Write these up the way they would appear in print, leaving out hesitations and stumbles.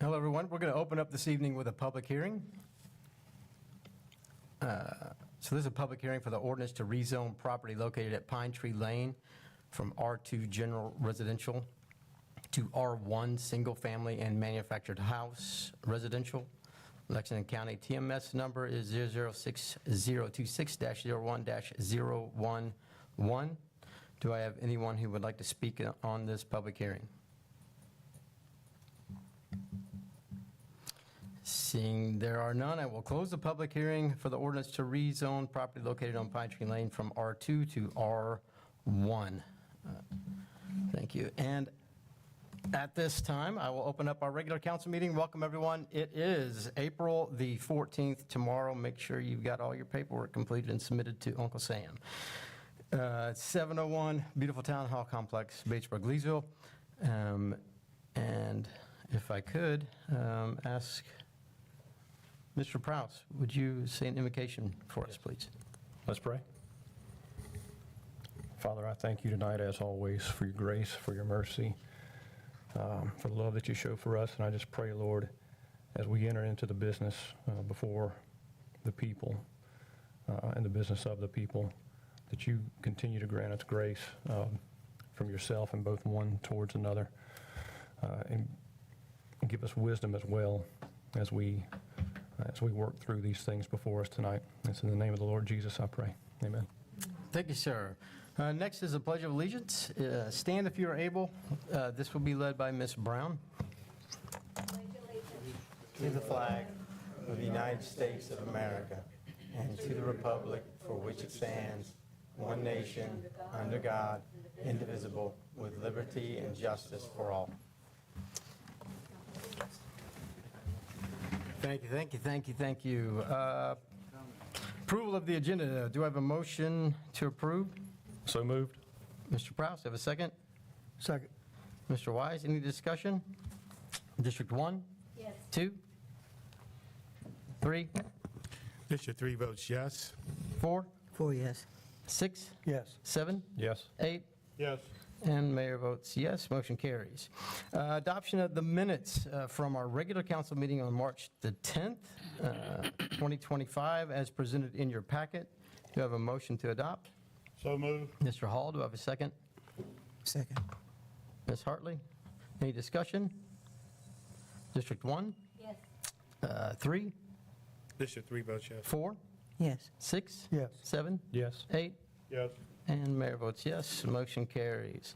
Hello, everyone. We're going to open up this evening with a public hearing. So this is a public hearing for the ordinance to rezone property located at Pine Tree Lane from R2 General Residential to R1 Single Family and Manufactured House Residential. Lexington County TMS number is 06026-01-011. Do I have anyone who would like to speak on this public hearing? Seeing there are none, I will close the public hearing for the ordinance to rezone property located on Pine Tree Lane from R2 to R1. Thank you. And at this time, I will open up our regular council meeting. Welcome, everyone. It is April the 14th. Tomorrow, make sure you've got all your paperwork completed and submitted to Uncle Sam. 701 Beautiful Town Hall Complex, Batesburg-Leesville. And if I could ask Mr. Prowse, would you say an invocation for us, please? Let's pray. Father, I thank you tonight, as always, for your grace, for your mercy, for the love that you show for us. And I just pray, Lord, as we enter into the business before the people and the business of the people, that you continue to grant us grace from yourself and both one towards another, and give us wisdom as well as we work through these things before us tonight. It's in the name of the Lord Jesus I pray. Amen. Thank you, sir. Next is the Pledge of Allegiance. Stand if you are able. This will be led by Ms. Brown. Pledge allegiance to the flag of the United States of America and to the republic for which it stands, one nation, under God, indivisible, with liberty and justice for all. Thank you, thank you, thank you, thank you. Approval of the agenda. Do I have a motion to approve? So moved. Mr. Prowse, have a second? Second. Mr. Wise, any discussion? District 1? yes. 2? 3? District 3 votes yes. 4? 4 yes. 6? Yes. 7? Yes. 8? Yes. And mayor votes yes. Motion carries. Adoption of the minutes from our regular council meeting on March the 10th, 2025, as presented in your packet. Do you have a motion to adopt? So moved. Mr. Hall, do I have a second? Second. Ms. Hartley, any discussion? District 1, Yes. 3, District 3 votes yes. 4, Yes. 6, Yes. 7, Yes. 8, Yes. and mayor votes yes. Motion carries.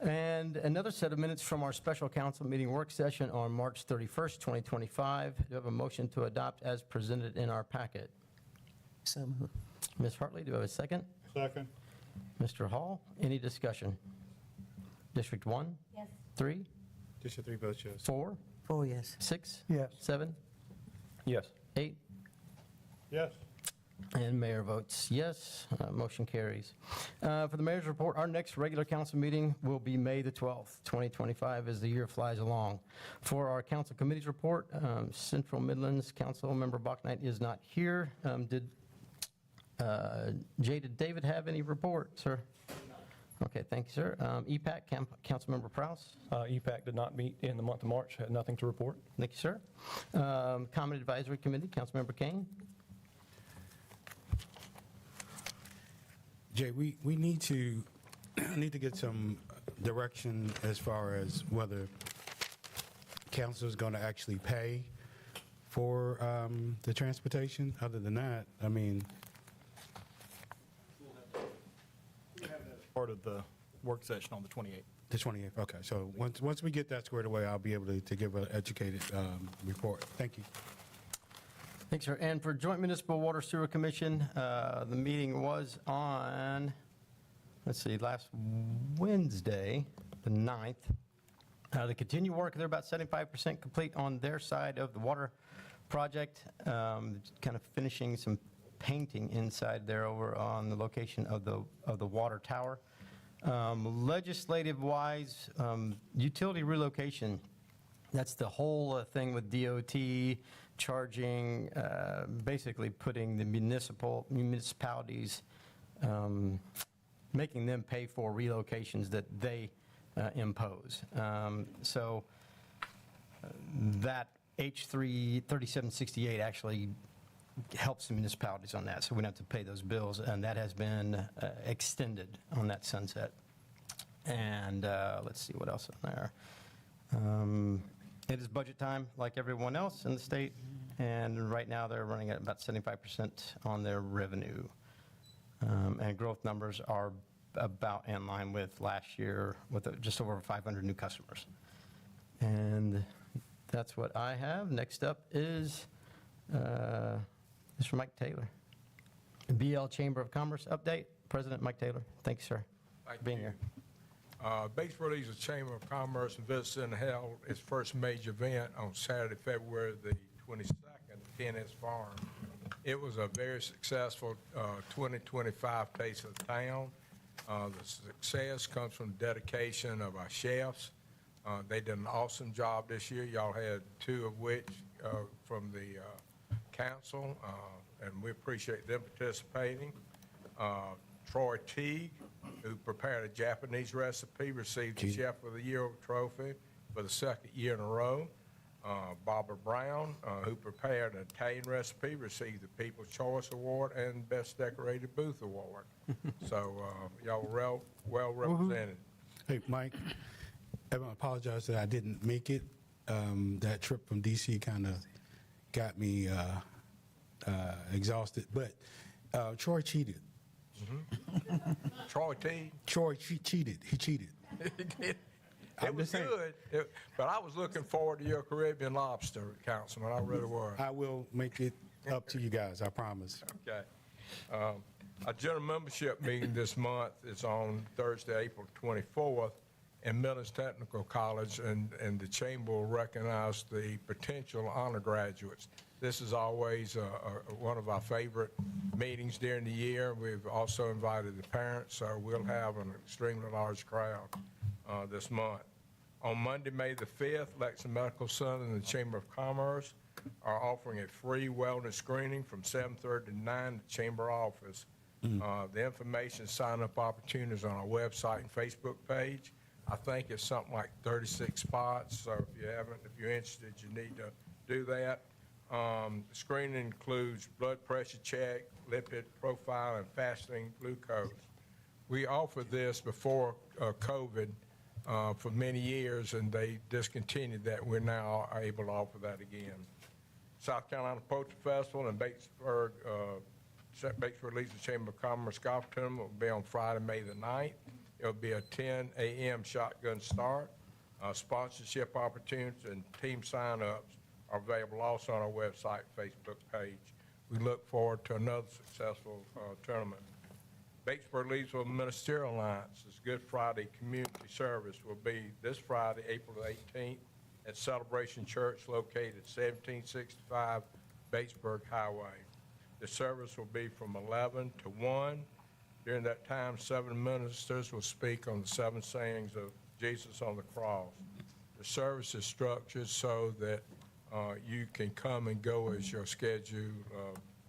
And another set of minutes from our special council meeting work session on March 31st, 2025. Do you have a motion to adopt as presented in our packet? So moved. Ms. Hartley, do I have a second? Second. Mr. Hall, any discussion? District 1, Yes. 3, District 3 votes yes. 4, 4 yes. 6, Yes. 7, Yes. 8, Yes. and mayor votes yes. Motion carries. For the mayor's report, our next regular council meeting will be May the 12th, 2025, as the year flies along. For our council committees report, Central Midlands Council Member Bachnight is not here. Did David have any report, sir? Okay, thank you, sir. EPAC, Councilmember Prowse. EPAC did not meet in the month of March, had nothing to report. Thank you, sir. Common Advisory Committee, Councilmember Kane. Jay, we need to get some direction as far as whether council is going to actually pay for the transportation. Other than that, I mean, Part of the work session on the 28th. the 28th. Okay, so once we get that squared away, I'll be able to give an educated report. Thank you. Thanks, sir. And for Joint Municipal Water Sewer Commission, the meeting was on, last Wednesday, the 9th. They continue work. They're about 75% complete on their side of the water project, kind of finishing some painting inside there over on the location of the water tower. Legislative-wise, utility relocation, that's the whole thing with DOT charging, basically putting the municipalities, making them pay for relocations that they impose. So that H3 3768 actually helps the municipalities on that, so we don't have to pay those bills, and that has been extended on that sunset. And let's see what else on there. It is budget time, like everyone else in the state, and right now they're running at about 75% on their revenue. And growth numbers are about in line with last year, with just over 500 new customers. And that's what I have. Next up is Mr. Mike Taylor. BL Chamber of Commerce update. President Mike Taylor. Thank you, sir, for being here. Batesburg-Leesville Chamber of Commerce and Visitor Center held its first major event on Saturday, February the 22nd at Tennis Farm. It was a very successful 2025 Taste of the Town. The success comes from the dedication of our chefs. They did an awesome job this year. Y'all had two of which from the council, and we appreciate them participating. Troy Teague, who prepared a Japanese recipe, received the Chef of the Year trophy for the second year in a row. Barbara Brown, who prepared an Italian recipe, received the People's Choice Award and Best Decorated Booth Award. So y'all were well represented. Hey, Mike, I apologize that I didn't make it. That trip from D.C. kind of got me exhausted, but Troy cheated. Troy Teague. Troy cheated. He cheated. It I'm was just saying. good, but I was looking forward to your Caribbean lobster, Councilman. I really was. I will make it up to you guys, I promise. Okay. Our general membership meeting this month is on Thursday, April 24th in Millis Technical College, and the Chamber will recognize the potential honor graduates. This is always one of our favorite meetings during the year. We've also invited the parents, so we'll have an extremely large crowd this month. On Monday, May the 5th, Lexington Medical Center and the Chamber of Commerce are offering a free wellness screening from 7:30 to 9 at the Chamber office. The information, sign-up opportunities on our website and Facebook page. I think it's something like 36 spots, so if you're interested, you need to do that. The screening includes blood pressure check, lipid profile, and fasting glucose. We offered this before COVID for many years, and they discontinued that. We're now able to offer that again. South Carolina Poetry Festival and Batesburg-Leesville Chamber of Commerce Golf Tournament will be on Friday, May the 9th. It'll be a 10 a.m. shotgun start. Sponsorship opportunities and team sign-ups are available also on our website and Facebook page. We look forward to another successful tournament. Batesburg-Leesville Ministerial Alliance's Good Friday Community Service will be this Friday, April 18th, at Celebration Church located at 1765 Batesburg Highway. The service will be from 11 to 1. During that time, 7 ministers will speak on the 7 sayings of Jesus on the cross. The service is structured so that you can come and go as your schedule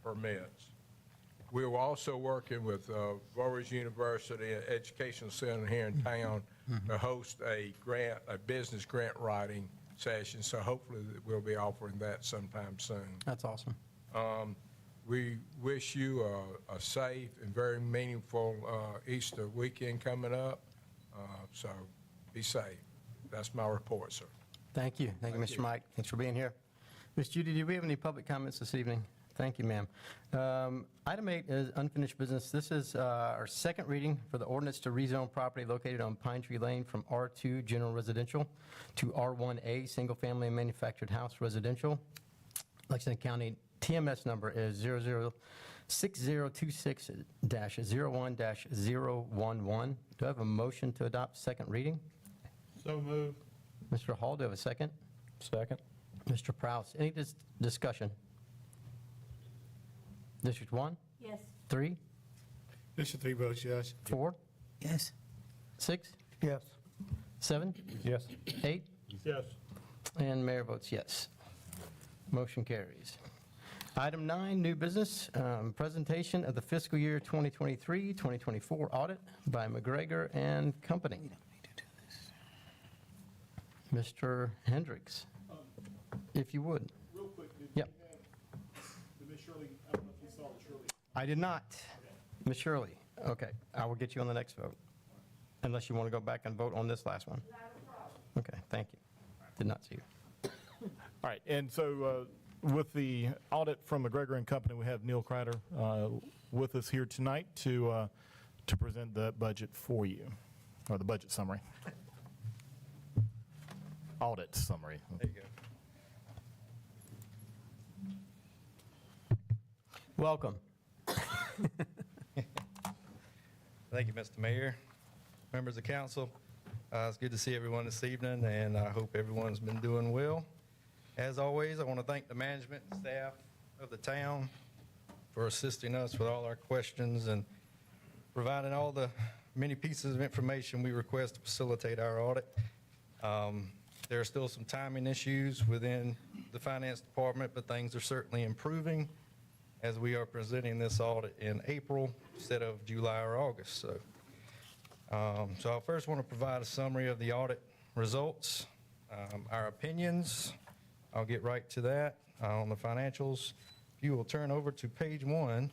permits. We were also working with Voorhees University Educational Center here in town to host a business grant writing session, so hopefully we'll be offering that sometime soon. That's awesome. We wish you a safe and very meaningful Easter weekend coming up, so be safe. That's my report, sir. Thank you. Thank you, Mr. Mike. Thanks for being here. Ms. Judy, do we have any public comments this evening? Thank you, ma'am. Item 8 is unfinished business. This is our second reading for the ordinance to rezone property located on Pine Tree Lane from R2 General Residential to R1A Single Family and Manufactured House Residential. Lexington County TMS number is 006026-01-011. Do I have a motion to adopt second reading? So moved. Mr. Hall, do I have a second? Second. Mr. Prowse, any discussion? District 1, Yes. 3, District 3 votes yes. 4, Yes. 6, Yes. 7, Yes. 8, Yes. and mayor votes yes. Motion carries. Item 9, new business, presentation of the fiscal year 2023-2024 audit by McGregor and Company. Mr. Hendricks. if you would. Real quick, did Yep. you have, did Ms. Shirley, I don't know if you saw the Shirley. I did not. Ms. Shirley, okay, I will get you on the next vote, unless you want to go back and vote on this last one. Okay, thank you. Did not see you. All right, and so with the audit from McGregor and Company, we have Neil Kreider with us here tonight to present the budget for you, or the budget summary. Audit summary. There you go. Welcome. Thank you, Mr. Mayor, members of council. It's good to see everyone this evening, and I hope everyone's been doing well. As always, I want to thank the management and staff of the town for assisting us with all our questions and providing all the many pieces of information we request to facilitate our audit. There are still some timing issues within the finance department, but things are certainly improving as we are presenting this audit in April instead of July or August. So I first want to provide a summary of the audit results, our opinions. I'll get right to that on the financials. If you will turn over to page 1.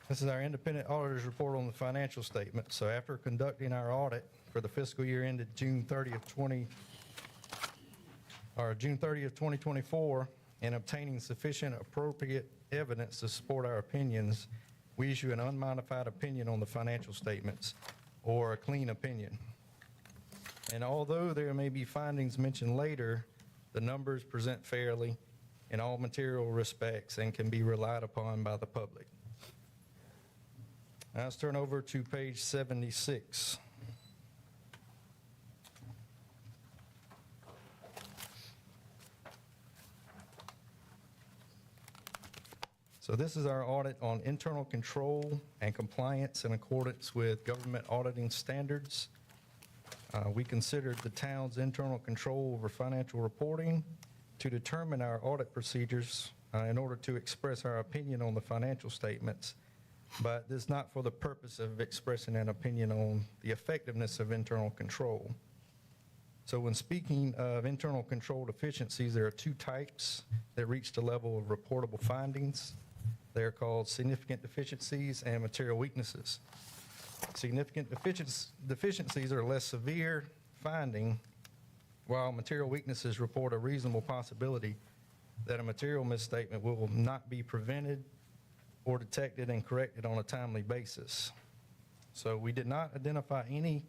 This is our independent auditor's report on the financial statement. So after conducting our audit for the fiscal year ended June 30th, 2024, and obtaining sufficient appropriate evidence to support our opinions, we issue an unmodified opinion on the financial statements, or a clean opinion. And although there may be findings mentioned later, the numbers present fairly in all material respects and can be relied upon by the public. Now let's turn over to page 76. So this is our audit on internal control and compliance in accordance with government auditing standards. We considered the town's internal control over financial reporting to determine our audit procedures in order to express our opinion on the financial statements, but this is not for the purpose of expressing an opinion on the effectiveness of internal control. So when speaking of internal control deficiencies, there are two types that reach the level of reportable findings. They're called significant deficiencies and material weaknesses. Significant deficiencies are less severe finding, while material weaknesses report a reasonable possibility that a material misstatement will not be prevented or detected and corrected on a timely basis. So we did not identify any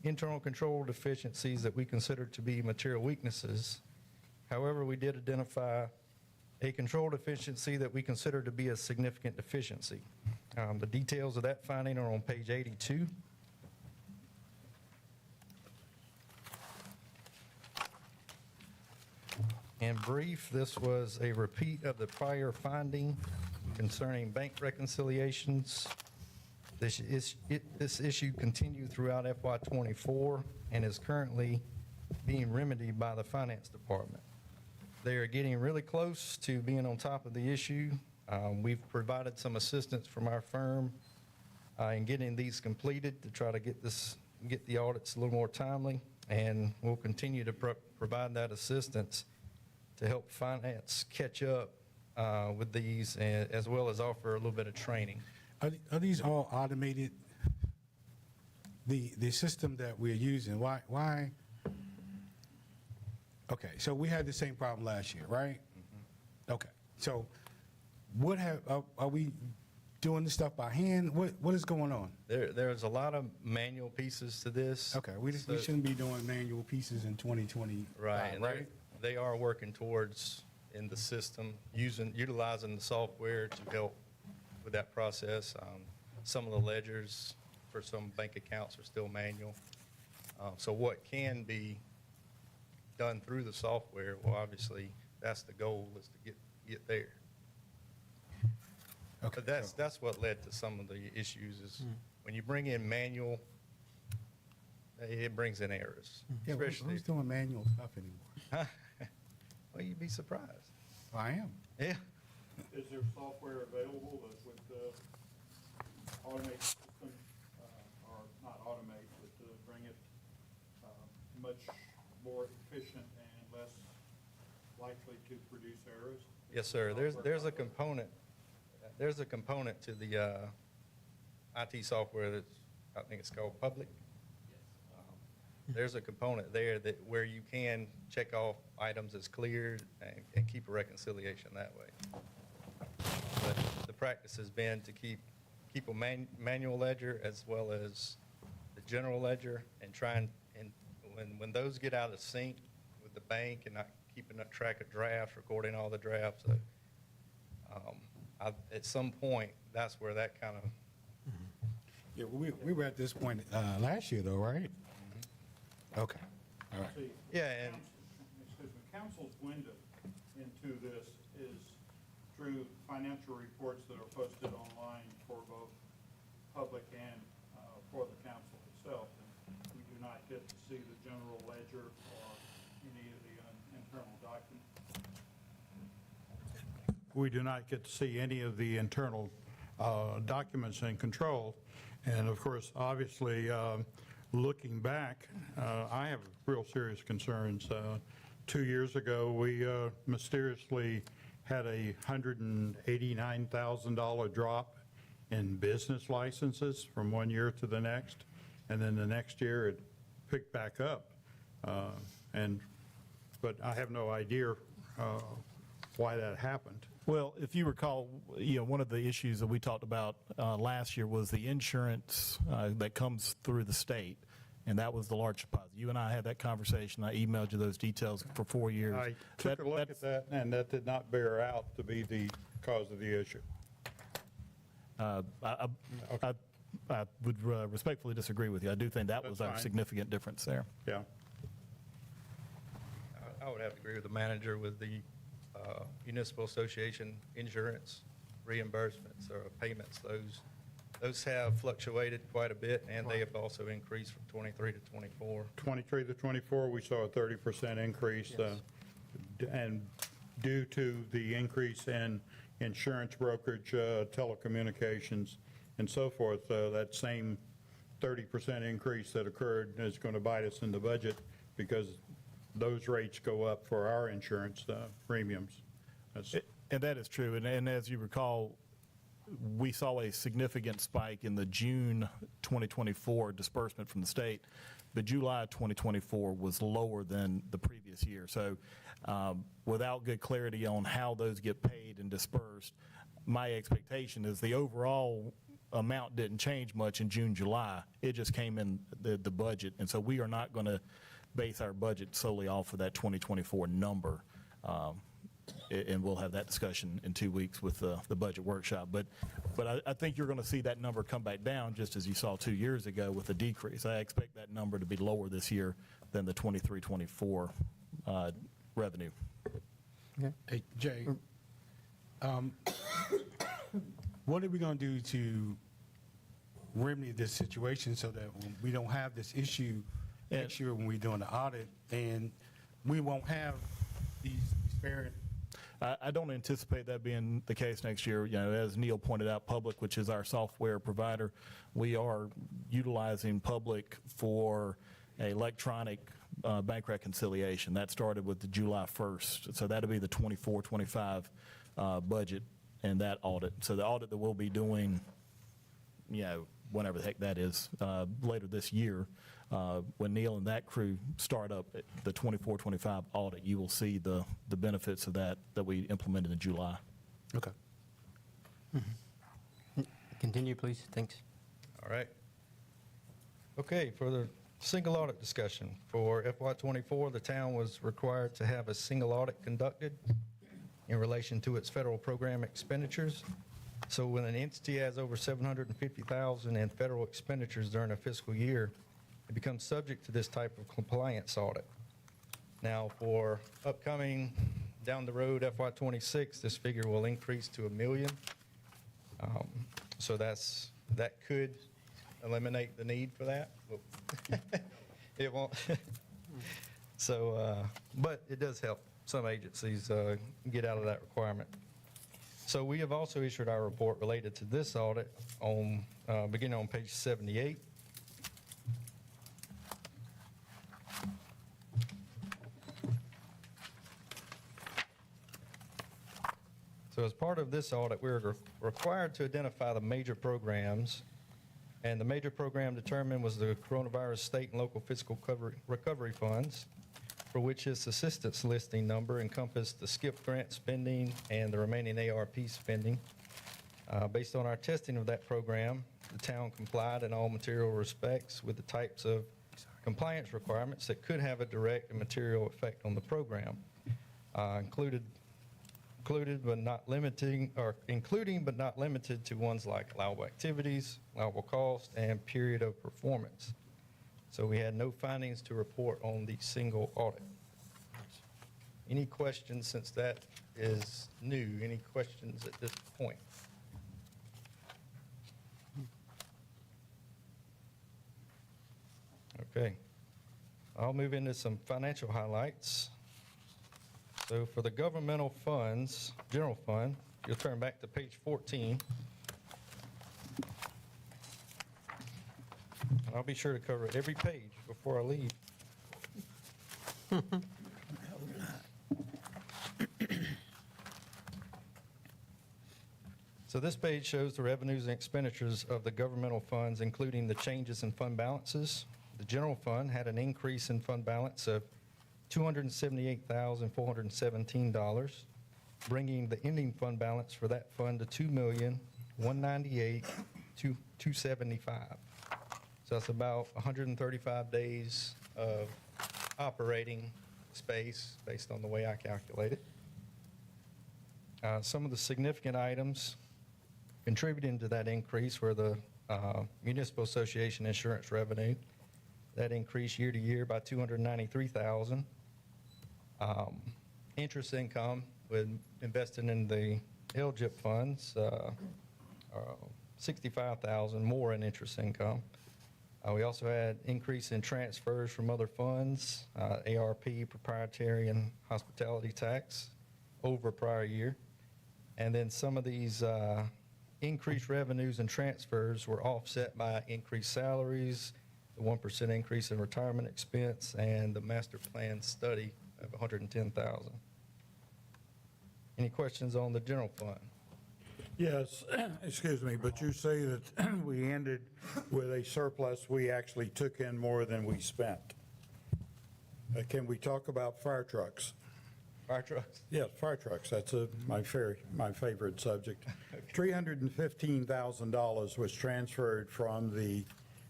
internal control deficiencies that we considered to be material weaknesses. However, we did identify a control deficiency that we consider to be a significant deficiency. The details of that finding are on page 82. In brief, this was a repeat of the prior finding concerning bank reconciliations. This issue continued throughout FY24 and is currently being remedied by the finance department. They are getting really close to being on top of the issue. We've provided some assistance from our firm in getting these completed to try to get the audits a little more timely, and we'll continue to provide that assistance to help finance catch up with these, as well as offer a little bit of training. Are these all automated? The system that we're using, why? Okay, so we had the same problem last year, right? Mm-hmm. Okay, so are we doing this stuff by hand? What is going on? There's a lot of manual pieces to this. Okay, we shouldn't be doing manual pieces in 2020. Right, and right? they are working towards in the system, utilizing the software to help with that process. Some of the ledgers for some bank accounts are still manual. So what can be done through the software, well, obviously, that's the goal, is to get there. Okay, But that's what led to some of the issues is when you bring in manual, it brings in errors. yeah, Especially, who's doing manual stuff anymore? well, you'd be surprised. I am. Yeah. Is there software available that would automate system, or not automate, but more efficient and less likely to produce errors? Yes, sir. There's a component to the IT software that's, I think it's called Public. There's a component there that where you can check off items as cleared and keep a reconciliation that way. But the practice has been to keep a manual ledger as well as the general ledger and when those get out of sync with the bank and not keeping up track of drafts, recording all the drafts, at some point, that's where that kind of, Yeah, we were at this point last year, though, right? Okay, all right. See, yeah, and excuse me, council's window into this is through financial reports that are posted online for both public and for the council itself. And we do not get to see the general ledger or any of the internal documents. We do not get to see any of the internal documents and control. And of course, obviously, looking back, I have real serious concerns. 2 years ago, we mysteriously had a $189,000 drop in business licenses from one year to the next, and then the next year it picked back up. But I have no idea why that happened. Well, if you recall, one of the issues that we talked about last year was the insurance that comes through the state, and that was the large deposit. You and I had that conversation. I emailed you those details for 4 years. I took a look at that, and that did not bear out to be the cause of the issue. I would respectfully disagree with you. I do think that was That's a fine. significant difference there. Yeah. I would have to agree with the manager with the municipal association insurance reimbursements or payments. Those have fluctuated quite a bit, and they have also increased from 23 to 24. 23 to 24, we saw a 30% increase, and due to the increase in insurance brokerage, telecommunications, and so forth, that same 30% increase that occurred is going to bite us in the budget because those rates go up for our insurance premiums. And that is true. And as you recall, we saw a significant spike in the June 2024 disbursement from the state. The July 2024 was lower than the previous year. So without good clarity on how those get paid and dispersed, my expectation is the overall amount didn't change much in June, July. It just came in the budget. And so we are not going to base our budget solely off of that 2024 number. And we'll have that discussion in 2 weeks with the budget workshop. But I think you're going to see that number come back down just as you saw 2 years ago with a decrease. I expect that number to be lower this year than the 23-24 revenue. Hey, Jay, what are we going to do to remedy this situation so that we don't have this issue next year when we're doing the audit, and we won't have these disparate? I don't anticipate that being the case next year. As Neil pointed out, Public, which is our software provider, we are utilizing Public for electronic bank reconciliation. That started with the July 1st. So that'll be the 24-25 budget and that audit. So the audit that we'll be doing, whenever the heck that is, later this year, when Neil and that crew start up the 24-25 audit, you will see the benefits of that we implemented in July. Okay. Continue, please. Thanks. All right. Okay, for the single audit discussion. For FY24, the town was required to have a single audit conducted in relation to its federal program expenditures. So when an entity has over $750,000 in federal expenditures during a fiscal year, it becomes subject to this type of compliance audit. Now, for upcoming down the road FY26, this figure will increase to $1 million. So that could eliminate the need for that. It won't. So, but it does help some agencies get out of that requirement. So we have also issued our report related to this audit on beginning on page 78. So as part of this audit, we're required to identify the major programs, and the major program determined was the coronavirus state and local fiscal recovery funds, for which its assistance listing number encompassed the SCIP grant spending and the remaining ARP spending. Based on our testing of that program, the town complied in all material respects with the types of compliance requirements that could have a direct and material effect on the program, including but not limited to ones like allowable activities, allowable cost, and period of performance. So we had no findings to report on the single audit. Any questions, since that is new? Any questions at this point? Okay. I'll move into some financial highlights. So for the governmental funds, general fund, you'll turn back to page 14. And I'll be sure to cover every page before I leave. So this page shows the revenues and expenditures of the governmental funds, including the changes in fund balances. The general fund had an increase in fund balance of $278,417, bringing the ending fund balance for that fund to $2,198,275. So that's about 135 days of operating space based on the way I calculate it. Some of the significant items contributing to that increase were the Municipal Association insurance revenue. That increased year to year by $293,000. Interest income with investing in the LGIP funds, $65,000 more in interest income. We also had increase in transfers from other funds, ARP, proprietary, and hospitality tax over prior year. And then some of these increased revenues and transfers were offset by increased salaries, the 1% increase in retirement expense, and the master plan study of $110,000. Any questions on the general fund? Yes, excuse me, but you say that we ended with a surplus. We actually took in more than we spent. Can we talk about fire trucks? Fire trucks? Yes, fire trucks. That's my favorite subject. $315,000 was transferred from the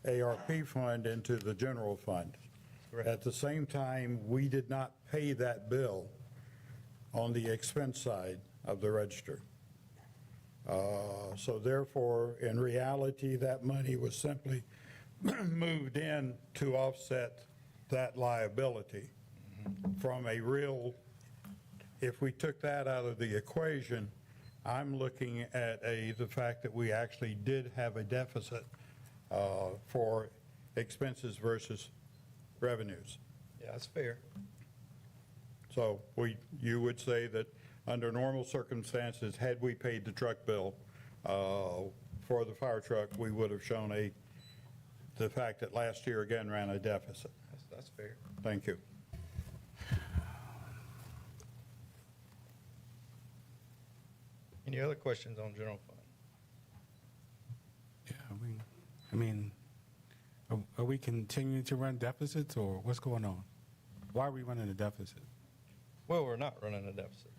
ARP fund into the general fund. Correct. At the same time, we did not pay that bill on the expense side of the register. So therefore, in reality, that money was simply moved in to offset that liability. From a real, if we took that out of the equation, I'm looking at the fact that we actually did have a deficit for expenses versus revenues. Yeah, that's fair. So you would say that under normal circumstances, had we paid the truck bill for the fire truck, we would have shown the fact that last year again ran a deficit. That's fair. Thank you. Any other questions on general fund? Are we continuing to run deficits, or what's going on? Why are we running a deficit? Well, we're not running a deficit.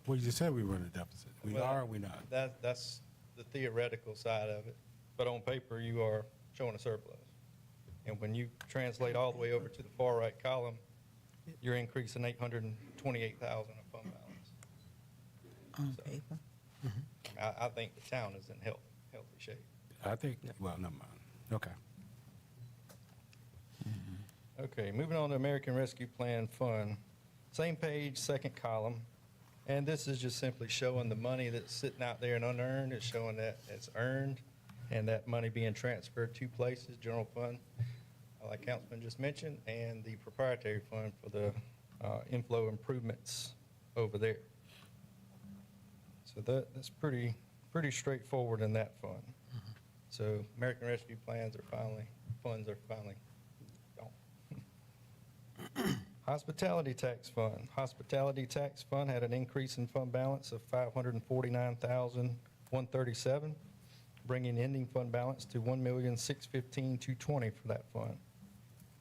Well, you just said we run a deficit. We Well, are or we not? That's the theoretical side of it. But on paper, you are showing a surplus. And when you translate all the way over to the far right column, you're increasing $828,000 of fund balance. On So- paper? I think the town is in healthy shape. I think, well, never mind. Okay. Okay, moving on to American Rescue Plan Fund. Same page, second column. And this is just simply showing the money that's sitting out there and unearned. It's showing that it's earned and that money being transferred to places, general fund, like Councilman just mentioned, and the proprietary fund for the inflow improvements over there. So that's pretty straightforward in that fund. So American Rescue funds are finally gone. Hospitality tax fund. Hospitality tax fund had an increase in fund balance of $549,137, bringing ending fund balance to $1,615,220 for that fund.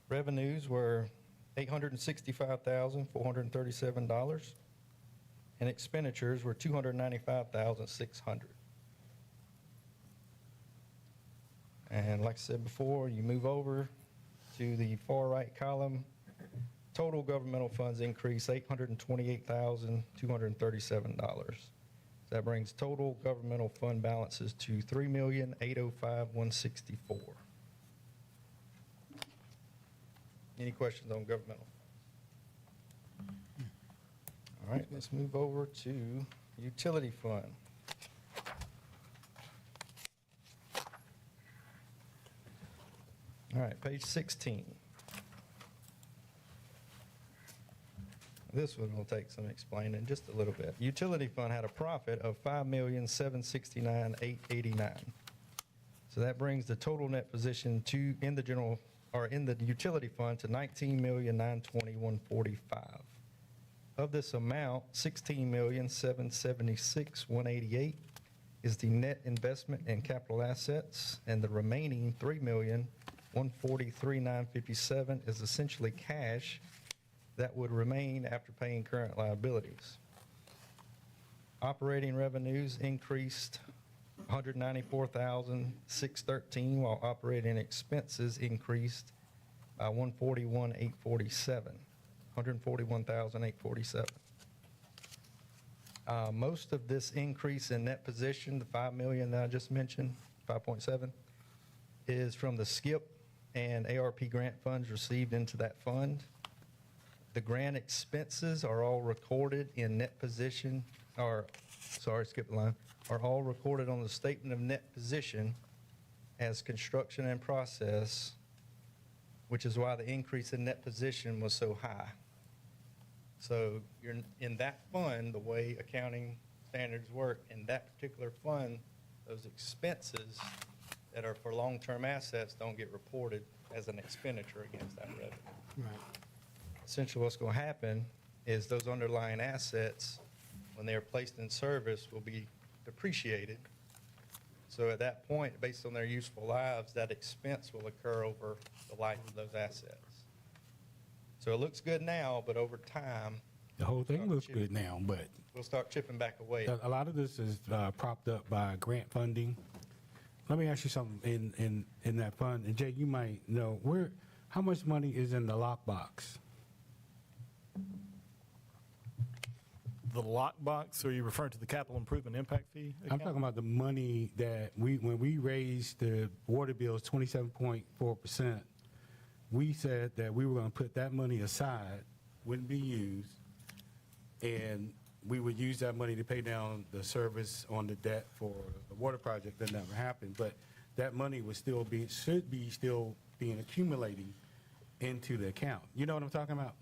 Revenues were $865,437, and expenditures were $295,600. And like I said before, you move over to the far right column, total governmental funds increase $828,237. That brings total governmental fund balances to $3,805,164. Any questions on governmental? All right, let's move over to utility fund. All right, page 16. This one will take some explaining, just a little bit. Utility fund had a profit of $5,769,889. So that brings the total net position in the utility fund to $19,921,145. Of this amount, $16,776,188 is the net investment in capital assets, and the remaining $3,143,957 is essentially cash that would remain after paying current liabilities. Operating revenues increased $194,613, while operating expenses increased by $141,847. Most of this increase in net position, the $5 million that I just mentioned, 5.7, is from the SCIP and ARP grant funds received into that fund. The grant expenses are all recorded in net position, skip the line, are all recorded on the statement of net position as construction in process, which is why the increase in net position was so high. So you're in that fund, the way accounting standards work, in that particular fund, those expenses that are for long-term assets don't get reported as an expenditure against that revenue. Right. Essentially, what's going to happen is those underlying assets, when they are placed in service, will be depreciated. So at that point, based on their useful lives, that expense will occur over the life of those assets. So it looks good now, but over time, The whole thing looks good now, but we'll start chipping back away. a lot of this is propped up by grant funding. Let me ask you something in that fund, and Jay, you might know, how much money is in the lockbox? The lockbox, are you referring to the capital improvement impact fee I'm account? talking about the money that when we raised the water bills 27.4%, we said that we were going to put that money aside, wouldn't be used, and we would use that money to pay down the service on the debt for the water project. That never happened, but that money should be still being accumulating into the account. You know what I'm talking about?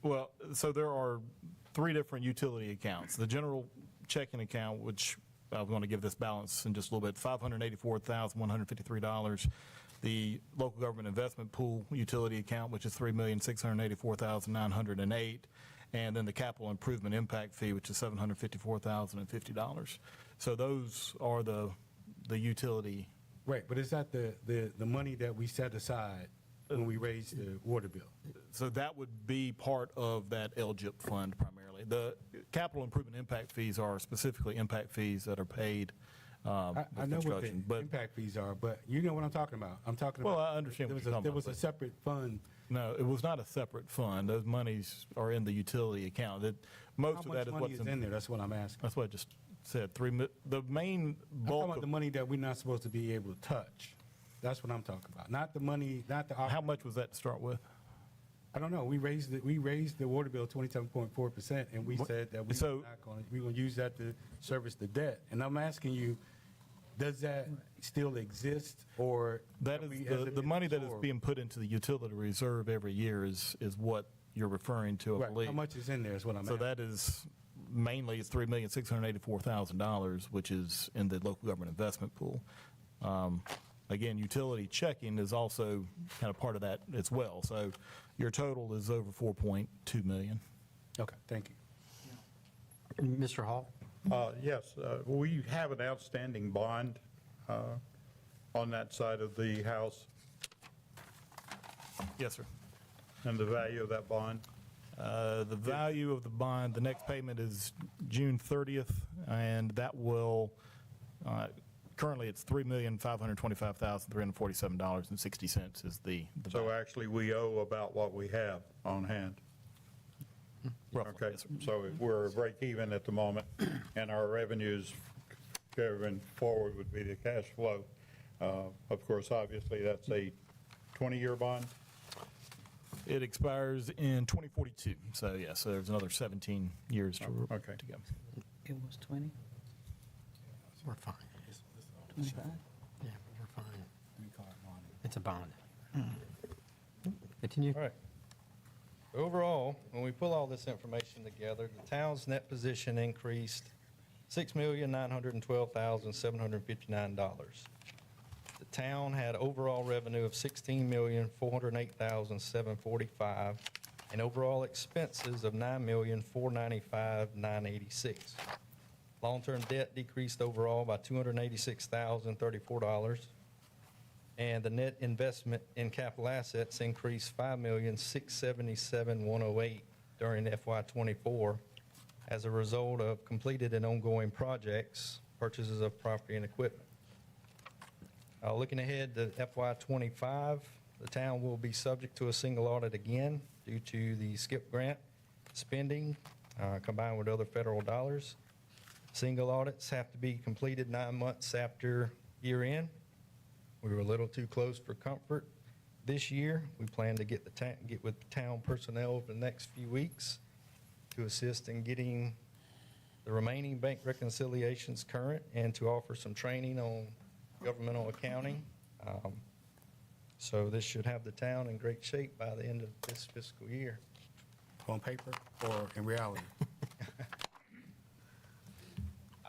Well, so there are 3 different utility accounts. The general checking account, which I'm going to give this balance in just a little bit, $584,153. The local government investment pool utility account, which is $3,684,908. And then the capital improvement impact fee, which is $754,050. So those are the utility. Right, but is that the money that we set aside when we raised the water bill? So that would be part of that LGIP fund primarily. The capital improvement impact fees are specifically impact fees that are paid with I know what the construction. But impact fees are, but you know what I'm talking about. I'm talking well, about. I understand what you're talking There about. was a separate fund. No, it was not a separate fund. Those monies are in the utility account. Most How of much that is money what's is in there? That's what I'm asking. That's what I just said. The main I'm talking bulk about of the money that we're not supposed to be able to touch. That's what I'm talking about. Not the money, not the. how much was that to start with? I don't know. We raised the water bill 27.4%, and we said that we're going to use that to service the debt. And I'm asking you, does that still exist, or That is the money that is being put into the utility reserve every year is what you're referring to, I right? believe. How much is in there is what I'm So asking. that is mainly $3,684,000, which is in the local government investment pool. again, utility checking is also kind of part of that as well. So your total is over 4.2 million. Okay, thank you. Mr. Hall? Yes, we have an outstanding bond on that side of the house, Yes, sir. and the value of that bond. The value of the bond, the next payment is June 30th, and that will, currently it's $3,525,347.60 is the So value. actually, we owe about what we have on hand. Roughly, Okay, yes, sir. so if we're break even at the moment, and our revenues going forward would be the cash flow. Of course, obviously, that's a 20-year bond. It expires in 2042, so yeah, so there's another 17 years to Okay. to go. It was 20, We're fine. 25? Yeah, we're fine. It's a bond. Continue. All right. Overall, when we pull all this information together, the town's net position increased $6,912,759. The town had overall revenue of $16,408,745 and overall expenses of $9,495,986. Long-term debt decreased overall by $286,034. And the net investment in capital assets increased $5,677,108 during FY '24 as a result of completed and ongoing projects, purchases of property and equipment. Looking ahead to FY '25, the town will be subject to a single audit again due to the SCIP grant spending combined with other federal dollars. Single audits have to be completed 9 months after year end. We were a little too close for comfort this year. We plan to get with town personnel over the next few weeks to assist in getting the remaining bank reconciliations current and to offer some training on governmental accounting. So this should have the town in great shape by the end of this fiscal year. On paper or in reality?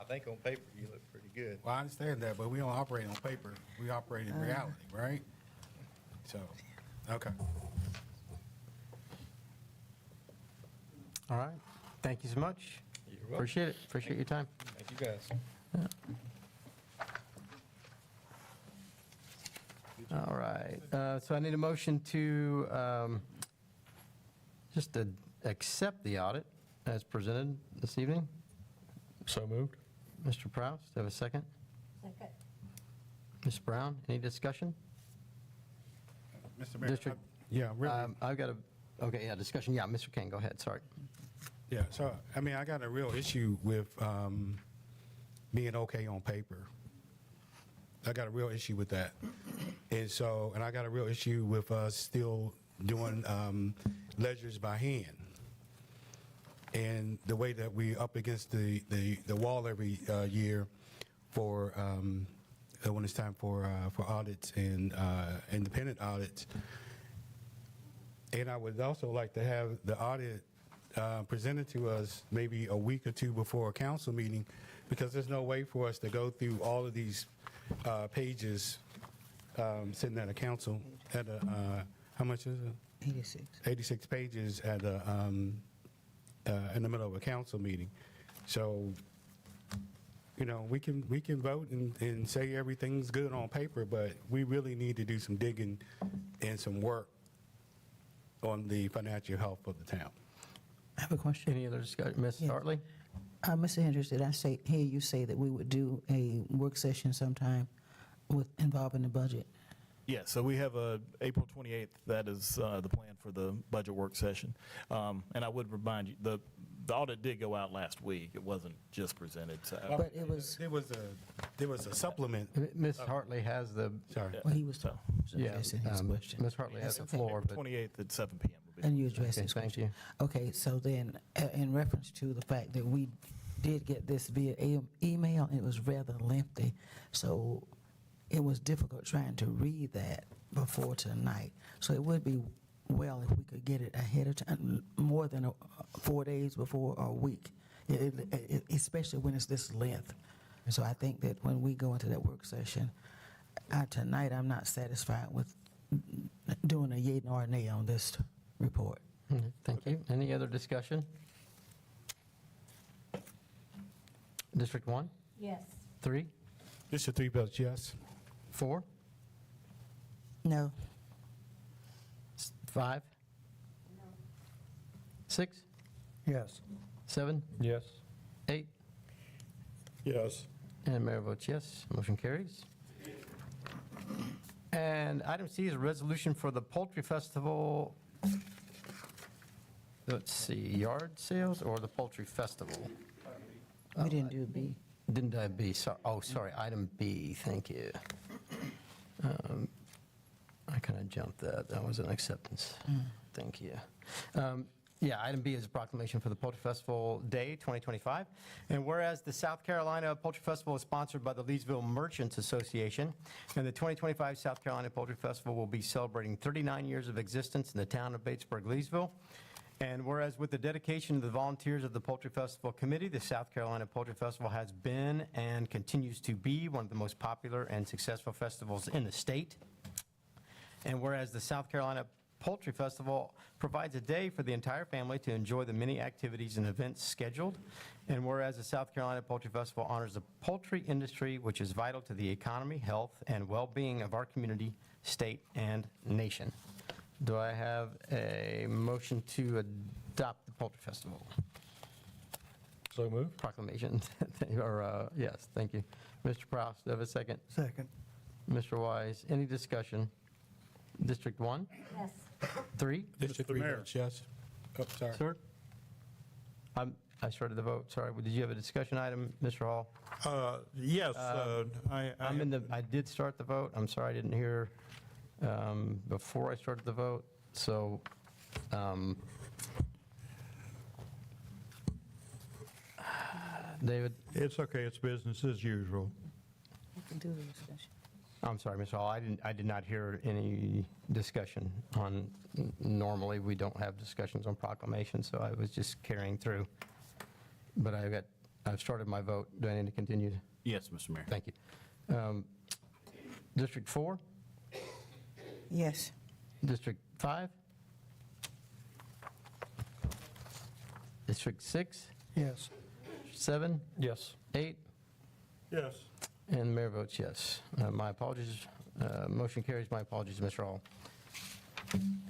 I think on paper you look pretty good. Well, I understand that, but we don't operate on paper. We operate in reality, right? So, okay. All right. Thank you so much. You're welcome. Appreciate it. Appreciate your time. Thank you, guys. All right. So I need a motion to just to accept the audit as presented this evening. So moved. Mr. Prowse, do you have a second? Second. Ms. Brown, any discussion? Mr. Mayor. District- Yeah, really. I've got okay, yeah, discussion. Yeah, Mr. King, go ahead. Sorry. Yeah, so, I mean, I got a real issue with being okay on paper. I got a real issue with that. And so, and I got a real issue with us still doing ledgers by hand. And the way that we up against the wall every year for when it's time for audits and independent audits. And I would also like to have the audit presented to us maybe a week or two before a council meeting, because there's no way for us to go through all of these pages sitting at a council at a, how much is it? 86. 86 pages at a, in the middle of a council meeting. So, you know, we can vote and say everything's good on paper, but we really need to do some digging and some work on the financial health of the town. I have a question. Any other discussion? Ms. Yes. Hartley? Mr. Hendricks, did I hear you say that we would do a work session sometime involving the budget? Yeah, so we have April 28th, that is the plan for the budget work session. And I would remind you, the audit did go out last week. It wasn't just presented, so. But it was, There was a supplement. Ms. Hartley has the, Sorry. well, he was So, yeah, addressing his question. Ms. Hartley has the That's okay. floor, but 28th at 7 PM will be. And you addressed Okay, his thank question. you. Okay, so then, in reference to the fact that we did get this via email, it was rather lengthy, so it was difficult trying to read that before tonight. So it would be well if we could get it ahead of time, more than 4 days before or a week, especially when it's this length. And so I think that when we go into that work session, tonight, I'm not satisfied with doing a yea or a nay on this report. Thank you. Any other discussion? District 1, Yes. 3, District 3 votes yes. 4, No. 5, 6, Yes. 7, Yes. 8, Yes. and Mayor votes yes. Motion carries. And item C is a resolution for the Poultry Festival, let's see, yard sales or the Poultry Festival? We didn't do B. Didn't I B? Sorry, item B, thank you. I kind of jumped that. That was an acceptance. Thank you. Yeah, item B is a proclamation for the Poultry Festival Day 2025. And whereas the South Carolina Poultry Festival is sponsored by the Leesville Merchants Association, and the 2025 South Carolina Poultry Festival will be celebrating 39 years of existence in the town of Batesburg-Leesville. And whereas with the dedication of the volunteers of the Poultry Festival Committee, the South Carolina Poultry Festival has been and continues to be one of the most popular and successful festivals in the state. And whereas the South Carolina Poultry Festival provides a day for the entire family to enjoy the many activities and events scheduled. And whereas the South Carolina Poultry Festival honors the poultry industry, which is vital to the economy, health, and well-being of our community, state, and nation. Do I have a motion to adopt the Poultry Festival So moved. proclamation? Or, yes, thank you. Mr. Prowse, do I have a second? Second. Mr. Wise, any discussion? District 1, Yes. 3, District Mr. 3 Mayor. votes yes. Oh, sorry. sir? I started the vote, sorry. Did you have a discussion item, Mr. Hall? Yes, I did start the vote. I'm sorry I didn't hear before I started the vote. So, David, it's okay, it's business as usual. We can do the discussion. I'm sorry, Mr. Hall, I did not hear any discussion on, normally we don't have discussions on proclamations, so I was just carrying through. But I've started my vote. Do I need to continue? Yes, Mr. Mayor. Thank you. District 4? Yes. District 5? District 6? Yes. 7? Yes. 8? Yes. And the mayor votes yes. My apologies. Motion carries. My apologies, Mr. Hall.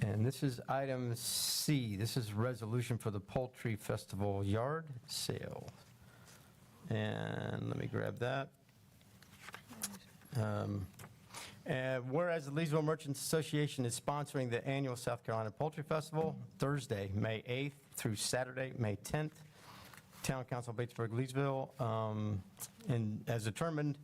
And this is item C. This is resolution for the Poultry Festival yard sale. And let me grab that. Whereas the Leesville Merchants Association is sponsoring the annual South Carolina Poultry Festival, Thursday, May 8th through Saturday, May 10th, Town Council, Batesburg-Leesville, and as determined,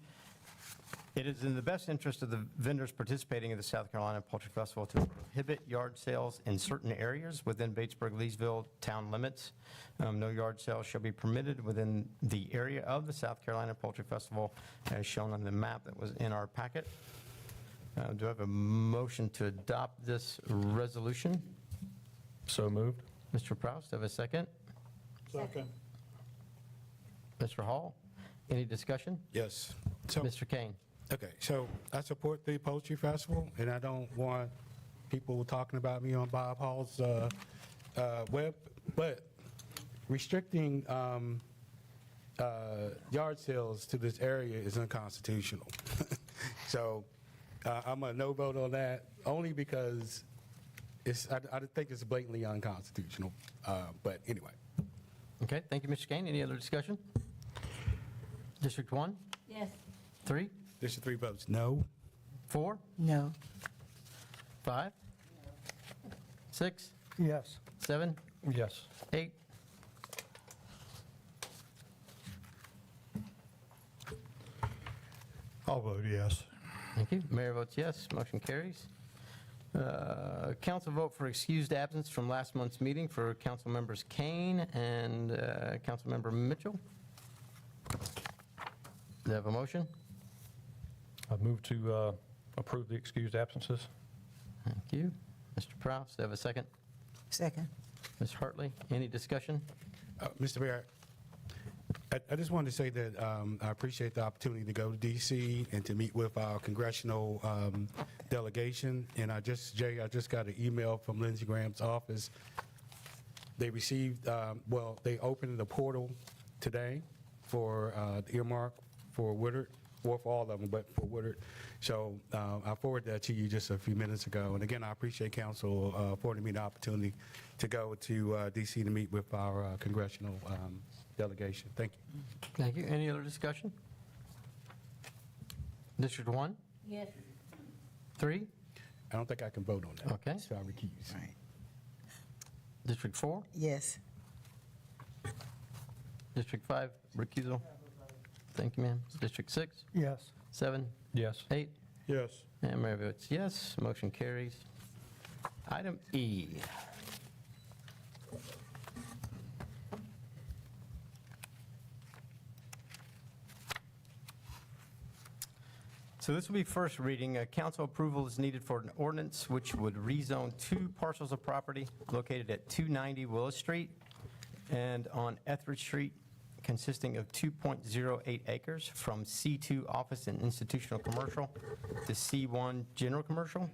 it is in the best interest of the vendors participating in the South Carolina Poultry Festival to prohibit yard sales in certain areas within Batesburg-Leesville town limits. No yard sales shall be permitted within the area of the South Carolina Poultry Festival as shown on the map that was in our packet. Do I have a motion to adopt this resolution? So moved. Mr. Prowse, do I have a second? Second. Mr. Hall, any discussion? Yes. So, Mr. Kane? okay, so I support the Poultry Festival, and I don't want people talking about me on Bob Hall's web, but restricting yard sales to this area is unconstitutional. So I'm a no vote on that, only because I think it's blatantly unconstitutional. But anyway. Okay, thank you, Mr. Kane. Any other discussion? District 1, Yes. 3, District 3 votes no. 4, No. 5, 6, Yes. 7, Yes. 8. I'll vote yes. Thank you. Mayor votes yes. Motion carries. Council vote for excused absence from last month's meeting for council members Kane and council member Mitchell. Do I have a motion? I move to approve the excused absences. Thank you. Mr. Prowse, do I have a second? Second. Ms. Hartley, any discussion? Mr. Mayor, I just wanted to say that I appreciate the opportunity to go to DC and to meet with our congressional delegation. And Jay, I just got an email from Lindsey Graham's office. They received, they opened the portal today for the earmark for Woodard, or for all of them, but for Woodard. So I forwarded that to you just a few minutes ago. And again, I appreciate council affording me the opportunity to go to DC to meet with our congressional delegation. Thank you. Thank you. Any other discussion? District 1, Yes. 3, I don't think I can vote on that. Okay. So I recuse. District 4, Yes. District 5, recusal. Thank you, ma'am. District 6, Yes. 7, Yes. 8, Yes. and Mayor votes yes. Motion carries. Item E. So this will be first reading. Council approval is needed for an ordinance which would rezone 2 parcels of property located at 290 Willis Street and on Etheridge Street, consisting of 2.08 acres from C2 Office and Institutional Commercial to C1 General Commercial.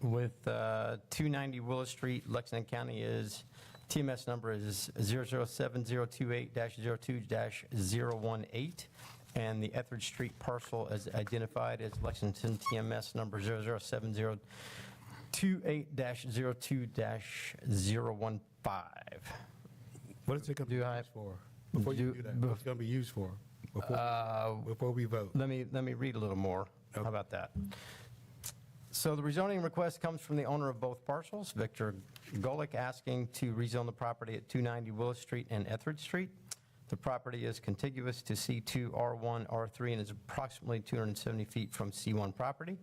With 290 Willis Street, Lexington County is, TMS number is 007-028-02-018. And the Etheridge Street parcel is identified as Lexington TMS number 007-028-02-015. What is it going to be Do I- used for? Before you do that, what's it going to be used for? Before we vote. Let me read a little more. How about that? So the rezoning request comes from the owner of both parcels, Victor Golick, asking to rezone the property at 290 Willis Street and Etheridge Street. The property is contiguous to C2, R1, R3, and is approximately 270 feet from C1 property.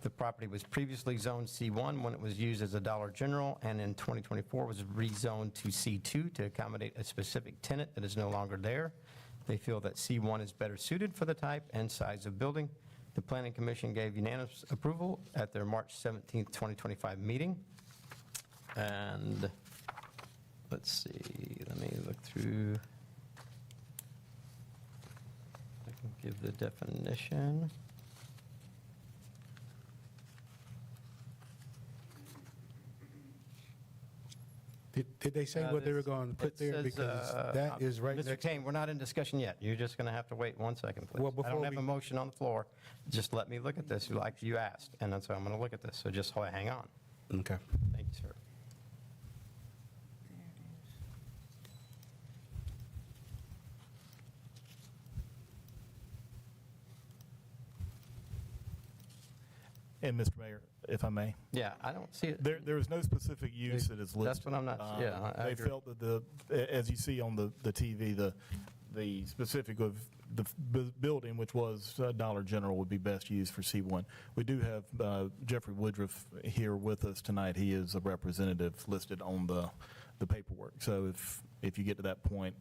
The property was previously zoned C1 when it was used as a Dollar General, and in 2024 was rezoned to C2 to accommodate a specific tenant that is no longer there. They feel that C1 is better suited for the type and size of building. The Planning Commission gave unanimous approval at their March 17th, 2025 meeting. And let's see, let me look through. I can give the definition. Did they say what they were going to put It there? says, Because that is right Mr. next. Kane, we're not in discussion yet. You're just going to have to wait 1 second, please. Well, I before don't have we- a motion on the floor. Just let me look at this like you asked, and that's why I'm going to look at this. So just hang on. Okay. Thank you, sir. And Mr. Mayor, if I may, Yeah, I don't see it. there is no specific use that is listed. That's what I'm not, yeah. I They agree. felt that as you see on the TV, the specific of the building, which was Dollar General, would be best used for C1. We do have Jeffrey Woodruff here with us tonight. He is a representative listed on the paperwork. So if you get to that point,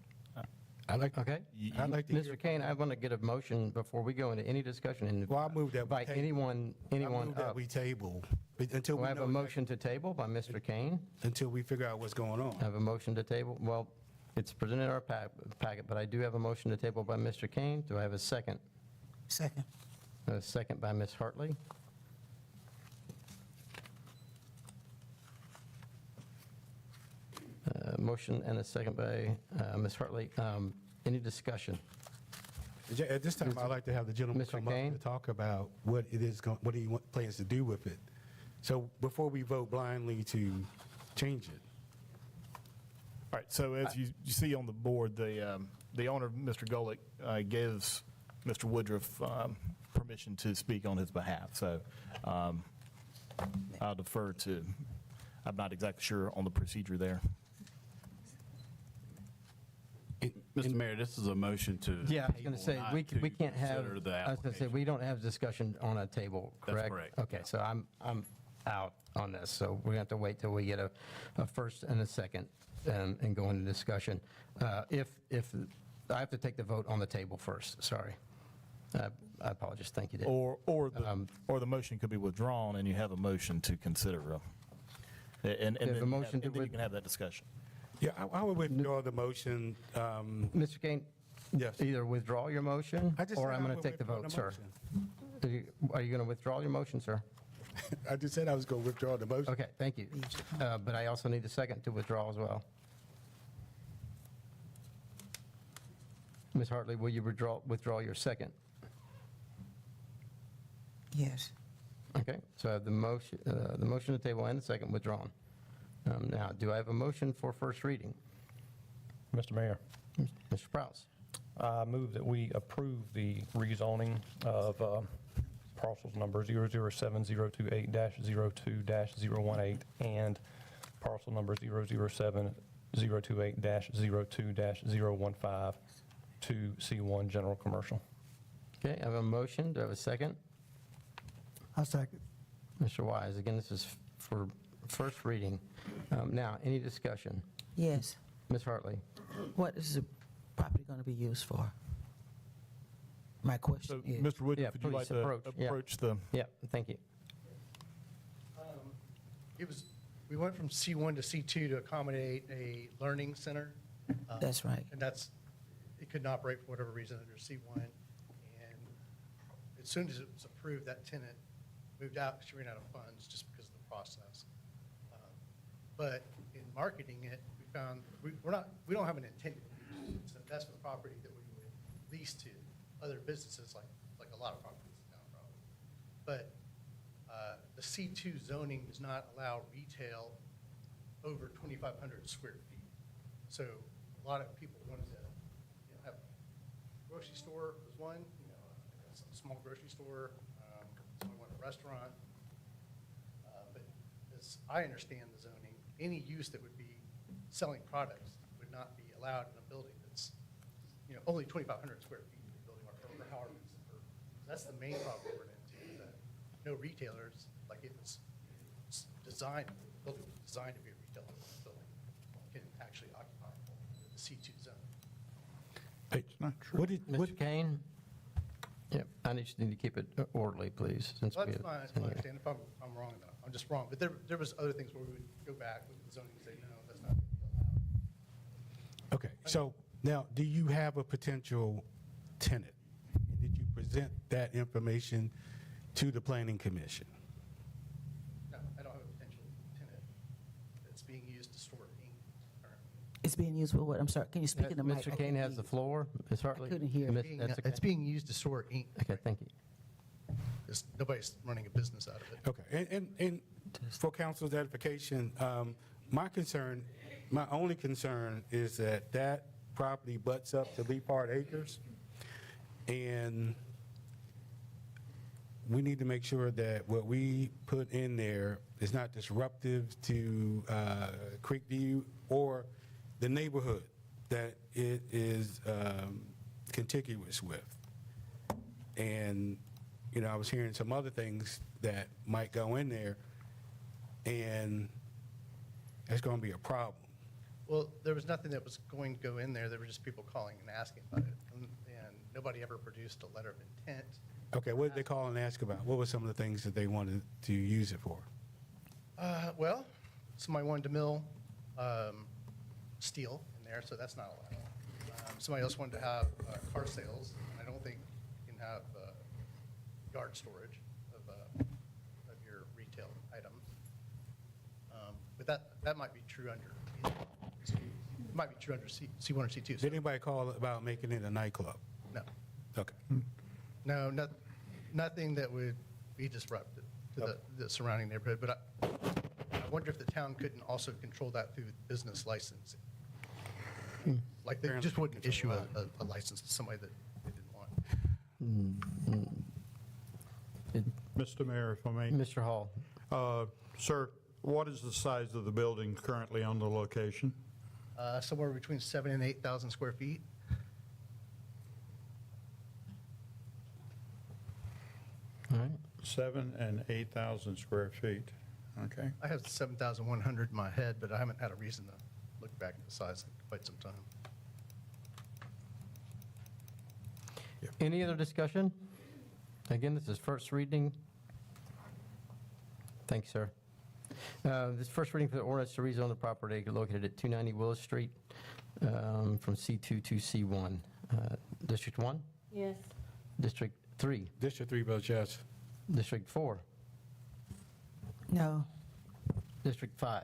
I'd like Okay. I'd like to hear. Mr. Kane, I want to get a motion before we go into any discussion and Well, I move that we invite table- anyone I move that up. we table until We we have know a motion to table by Mr. Kane. until we figure out what's going on. I have a motion to table. Well, it's presented in our packet, but I do have a motion to table by Mr. Kane. Do I have a second? Second. A second by Ms. Hartley. Motion and a second by Ms. Hartley. Any discussion? At this time, I'd like to have the gentleman Mr. come up Kane? to talk about what it is, what he plans to do with it. So before we vote blindly to change it. all right, so as you see on the board, the owner, Mr. Golick, gives Mr. Woodruff permission to speak on his behalf. So I'll defer to, I'm not exactly sure on the procedure there. Mr. Mayor, this is a motion to. Yeah, I was going to say, not we to can't have, consider the I was going to say, application. we don't have discussion on a table, That's correct? correct, Okay, so I'm out on this, so we're going to have to wait till we get a first and a second and go into discussion. If, I have to take the vote on the table first, sorry. I apologize, thank you, Dave. Or the motion could be withdrawn and you have a motion to consider. And There's a then motion to you can have that discussion. Yeah, I would withdraw the motion. Mr. Kane, Yes. either withdraw your motion, I just or said I'm I going would to take the withdraw vote, the sir. Are you going to withdraw your motion, sir? I just said I was going to withdraw the motion. Okay, thank you. But I also need a second to withdraw as well. Ms. Hartley, will you withdraw your second? Yes. Okay, so I have the motion to table and the second withdrawn. Now, do I have a motion for first reading? Mr. Mayor, Mr. Prowse? I move that we approve the rezoning of parcels number 007-028-02-018 and parcel number 007-028-02-015 to C1 General Commercial. Okay, I have a motion. Do I have a second? I'll second. Mr. Wise, again, this is for first reading. Now, any discussion? Yes. Ms. Hartley? What is the property going to be used for? My So, question is. Mr. Wood, Yeah, would you like please to yeah. approach the, Yeah, thank you. We went from C1 to C2 to accommodate a learning center. That's right. And it couldn't operate for whatever reason under C1. And as soon as it was approved, that tenant moved out because she ran out of funds just because of the process. But in marketing it, we found, we don't have an intended use. It's an investment property that we would lease to other businesses like a lot of properties in town probably. But the C2 zoning does not allow retail over 2,500 square feet. So a lot of people wanted to have a grocery store was one, a small grocery store, someone wanted a restaurant. But as I understand the zoning, any use that would be selling products would not be allowed in a building that's, only 2,500 square feet in the building or however it's. That's the main problem we're into, is that no retailers, like it was designed, the building was designed to be a retail building, can actually occupy the C2 zone. It's not true. Mr. Kane? Yep, I just need to keep it orderly, please, since we That's have. fine, I understand. If I'm wrong, then I'm just wrong. But there was other things where we would go back with the zoning and say, no, that's not going to be allowed. Okay, so now, do you have a potential tenant? Did you present that information to the planning commission? No, I don't have a potential tenant that's being used to store ink currently. It's being used for what? I'm sorry, can you speak in the mic? Mr. Kane has the floor. Ms. Hartley? couldn't hear. Miss- that's okay. It's being used to store ink. Okay, thank you. Nobody's running a business out of it. Okay, and for council's edification, my only concern is that property butts up to Lee Park Acres, and we need to make sure that what we put in there is not disruptive to Creekview or the neighborhood that it is contiguous with. And, I was hearing some other things that might go in there, and that's going to be a problem. Well, there was nothing that was going to go in there. There were just people calling and asking about it. And nobody ever produced a letter of intent. Okay, what did they call and ask about? What were some of the things that they wanted to use it for? Well, somebody wanted to mill steel in there, so that's not allowed. Somebody else wanted to have car sales, and I don't think you can have yard storage of your retail items. But that might be true under, it might be true under C1 or C2. So Did anybody call about making it a nightclub? no, Okay. no, nothing that would be disruptive to the surrounding neighborhood. But I wonder if the town couldn't also control that through business licensing. Like they just wouldn't issue a license to somebody that they didn't want. Mr. Mayor, if I may. Mr. Hall? Sir, what is the size of the building currently on the location? Somewhere between 7,000 and 8,000 square feet. All right. 7,000 and 8,000 square feet. Okay. I have 7,100 in my head, but I haven't had a reason to look back at the size in quite some time. Any other discussion? Again, this is first reading. Thanks, sir. This first reading for the ordinance to rezone the property located at 290 Willis Street from C2 to C1. District 1, Yes. District 3, District 3 votes yes. District 4, No. District 5.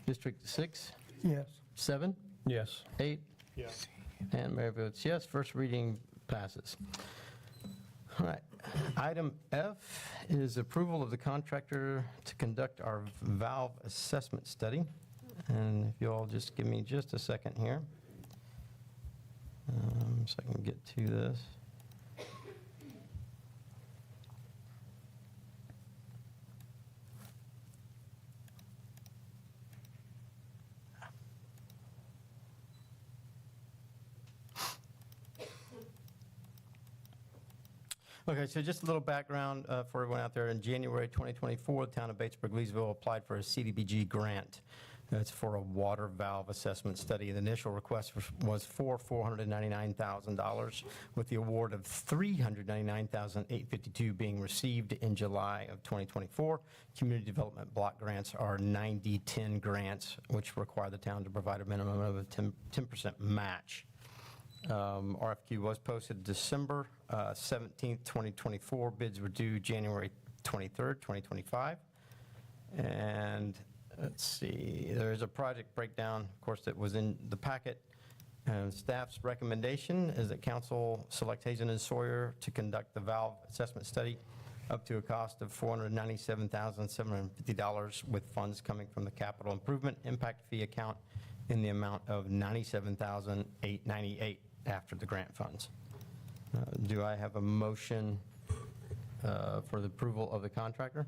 District 6, Yes. 7, Yes. 8, Yes. and Mayor votes yes. First reading passes. All right. Item F is approval of the contractor to conduct our valve assessment study. And if you all just give me just a second here, so I can get to this. Okay, so just a little background for everyone out there. In January 2024, the town of Batesburg-Leesville applied for a CDBG grant. It's for a water valve assessment study. The initial request was for $499,000, with the award of $399,852 being received in July of 2024. Community development block grants are 90-10 grants, which require the town to provide a minimum of a 10% match. RFQ was posted December 17th, 2024. Bids were due January 23rd, 2025. And let's see, there is a project breakdown, of course, that was in the packet. And staff's recommendation is that council select Hazen and Sawyer to conduct the valve assessment study up to a cost of $497,750, with funds coming from the capital improvement impact fee account in the amount of $97,898 after the grant funds. Do I have a motion for the approval of the contractor?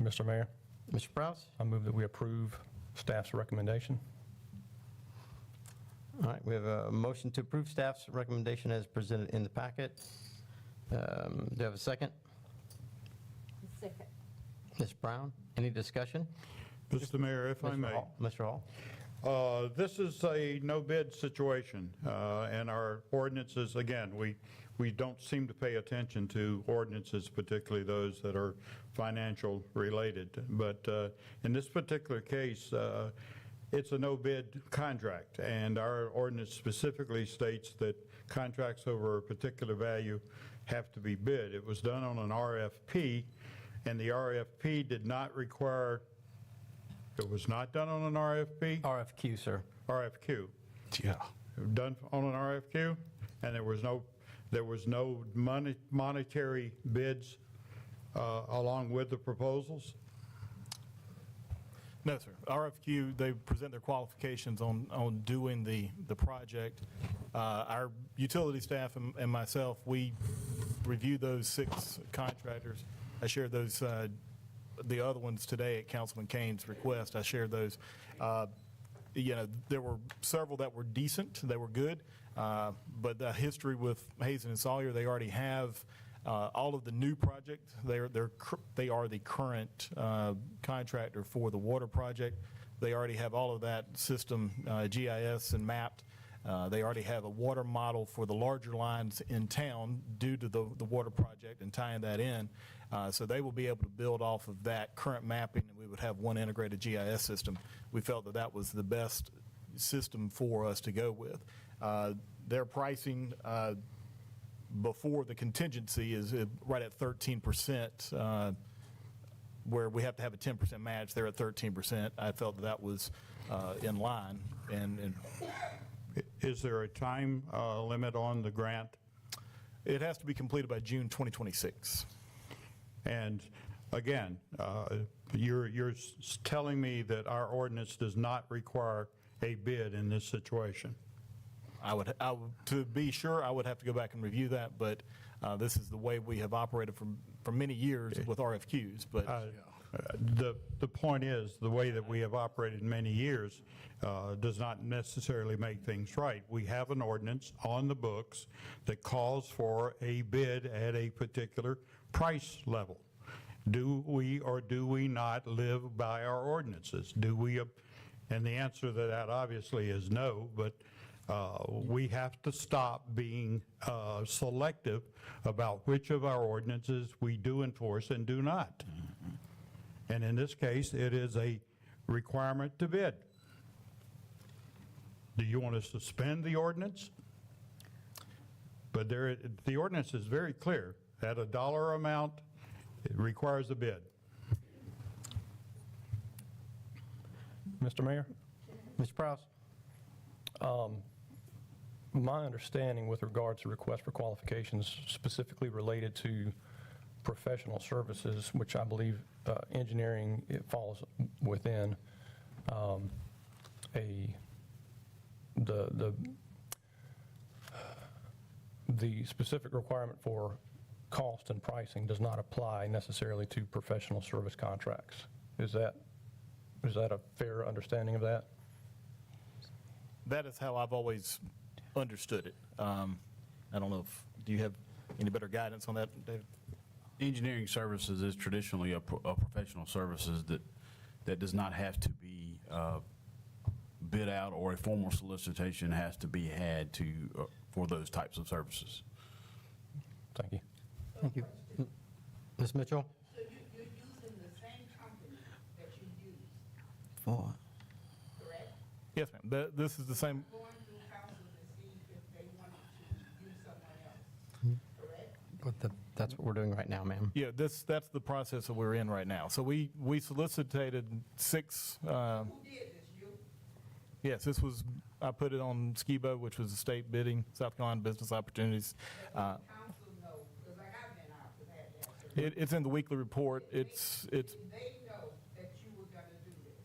Mr. Mayor, Mr. Prowse? I move that we approve staff's recommendation. All right, we have a motion to approve staff's recommendation as presented in the packet. Do you have a second? Second. Ms. Brown, any discussion? Mr. Mayor, if I Mr. may. Hall? Mr. Hall? This is a no-bid situation, and our ordinances, again, we don't seem to pay attention to ordinances, particularly those that are financial related. But in this particular case, it's a no-bid contract, and our ordinance specifically states that contracts over a particular value have to be bid. It was done on an RFP, and the RFP did not require. It was not done on an RFP? RFQ, sir. RFQ. Yeah. Done on an RFQ, and there was no monetary bids along with the proposals? No, sir. RFQ, they present their qualifications on doing the project. Our utility staff and myself, we reviewed those 6 contractors. I shared those, the other ones today at Councilman Kane's request. I shared those. There were several that were decent, they were good, but the history with Hazen and Sawyer, they already have all of the new project. They are the current contractor for the water project. They already have all of that system, GIS and mapped. They already have a water model for the larger lines in town due to the water project and tying that in. So they will be able to build off of that current mapping, and we would have one integrated GIS system. We felt that that was the best system for us to go with. Their pricing before the contingency is right at 13%, where we have to have a 10% match. They're at 13%. I felt that was in line. And Is there a time limit on the grant? it has to be completed by June 2026. And again, you're telling me that our ordinance does not require a bid in this situation? I would, to be sure, I would have to go back and review that, but this is the way we have operated for many years with RFQs. But The point is, the way that we have operated many years does not necessarily make things right. We have an ordinance on the books that calls for a bid at a particular price level. Do we or do we not live by our ordinances? Do we? And the answer to that obviously is no, but we have to stop being selective about which of our ordinances we do enforce and do not. And in this case, it is a requirement to bid. Do you want to suspend the ordinance? But the ordinance is very clear. At a dollar amount, it requires a bid. Mr. Mayor? Mr. Prowse? My understanding with regard to request for qualifications specifically related to professional services, which I believe engineering, it falls within the specific requirement for cost and pricing does not apply necessarily to professional service contracts. Is that a fair understanding of that? That is how I've always understood it. I don't know do you have any better guidance on that, David? Engineering services is traditionally a professional services that does not have to be bid out, or a formal solicitation has to be had for those types of services. Thank you. Thank you. Ms. Mitchell? So you're using the same company that you used, For, correct? Yes, ma'am. This is the same. Going through council to see if they wanted to use someone else, correct? That's what we're doing right now, ma'am. Yeah, that's the process that we're in right now. So we solicited 6. Who did this, you? Yes, I put it on SCIBO, which was the state bidding, South Carolina Business Opportunities. Council know, because like I've been out to that answer. It's in the weekly report. It's They know that you were gonna do this.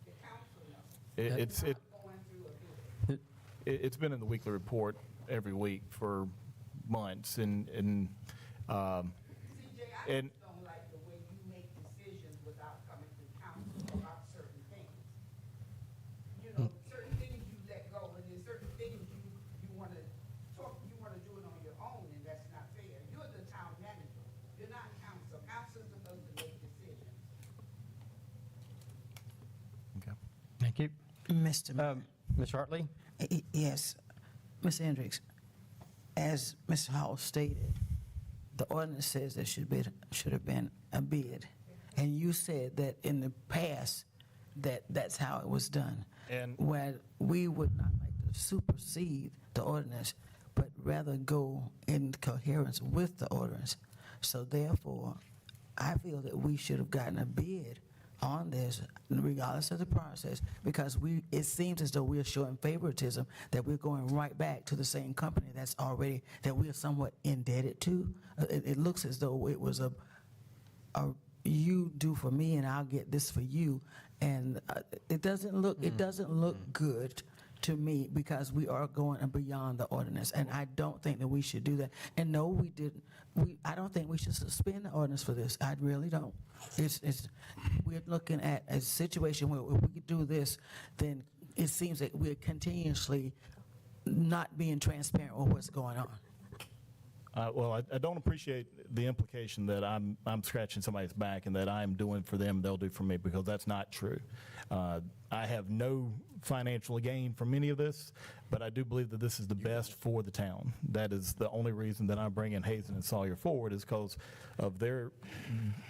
The council knows. it's Not going through a bid. it's been in the weekly report every week for months, and CJ, I And- just don't like the way you make decisions without coming to council about certain things. You know, certain things you let go, and there's certain things you wanna talk, you wanna do it on your own, and that's not fair. You're the town manager, you're not council. Council's supposed to make decisions. okay. Thank you. Mr. Mayor. Ms. Hartley? Yes, Ms. Hendricks, as Mr. Hall stated, the ordinance says there should have been a bid. And you said that in the past, that's how it was done. And- Where we would not like to supersede the ordinance, but rather go in coherence with the ordinance. So therefore, I feel that we should have gotten a bid on this, regardless of the process, because it seems as though we're showing favoritism, that we're going right back to the same company that we're somewhat indebted to. It looks as though it was a you do for me and I'll get this for you, and it doesn't look good to me, because we are going beyond the ordinance, and I don't think that we should do that. And no, we didn't. I don't think we should suspend the ordinance for this. I really don't. We're looking at a situation where if we could do this, then it seems that we're continuously not being transparent with what's going on. Well, I don't appreciate the implication that I'm scratching somebody's back and that I'm doing for them, they'll do for me, because that's not true. I have no financial gain from any of this, but I do believe that this is the best for the town. That is the only reason that I'm bringing Hazen and Sawyer forward, is because of their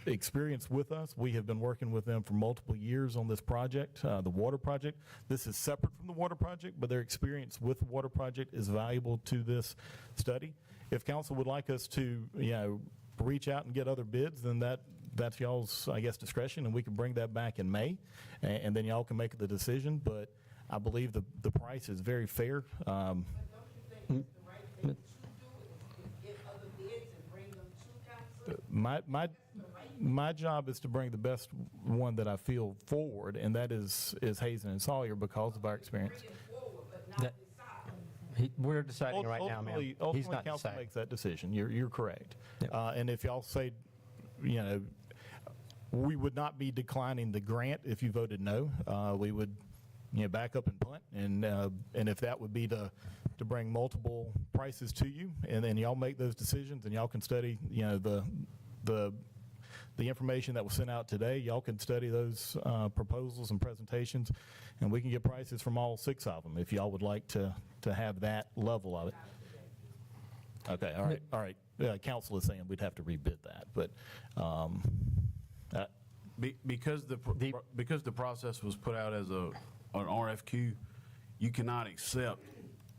experience with us. We have been working with them for multiple years on this project, the water project. This is separate from the water project, but their experience with the water project is valuable to this study. If council would like us to, reach out and get other bids, then that's y'all's, I guess, discretion, and we can bring that back in May, and then y'all can make the decision. But I believe the price is very fair. But don't you think it's the right thing to do, is get other bids and bring them to council? My job is to bring the best one that I feel forward, and that is Hazen and Sawyer, because of our experience. Bring it forward, but not That- decide. We're deciding right now, ma'am. He's Ultimately, not council deciding. makes that decision. You're correct. Yep. And if y'all say, we would not be declining the grant if you voted no. We would, back up and punt, and if that would be to bring multiple prices to you, and then y'all make those decisions, and y'all can study, the information that was sent out today. Y'all can study those proposals and presentations, and we can get prices from all 6 of them if y'all would like to have that level of it. Okay, all right. Council is saying we'd have to rebid that, but Because the process was put out as an RFQ, you cannot accept,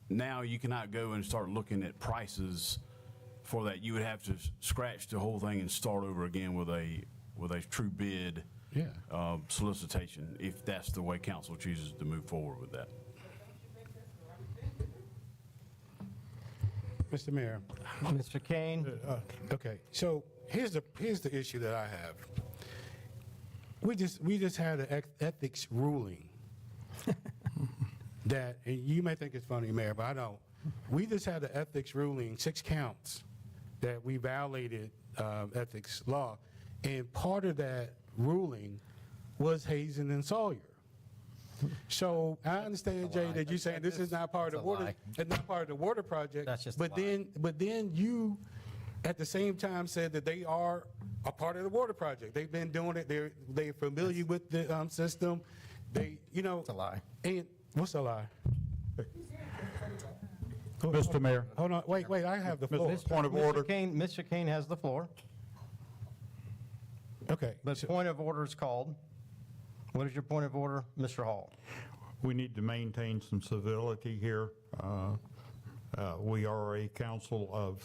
now you cannot go and start looking at prices for that. You would have to scratch the whole thing and start over again with a true bid Yeah. solicitation, if that's the way council chooses to move forward with that. Mr. Mayor, Mr. Kane? okay, so here's the issue that I have. We just had an ethics ruling that, and you may think it's funny, Mayor, but I don't. We just had an ethics ruling, 6 counts, that we violated ethics law, and part of that ruling was Hazen and Sawyer. So I understand, Jay, that you're saying this is not part of the water, it's not part of the water project. That's just a but lie. then you, at the same time, said that they are a part of the water project. They've been doing it. They're familiar with the system. They, It's a lie. And what's a lie? Mr. Mayor. Hold on, wait, I have the floor. Point of order. Mr. Kane has the floor, Okay. but point of order is called. What is your point of order, Mr. Hall? We need to maintain some civility here. We are a council of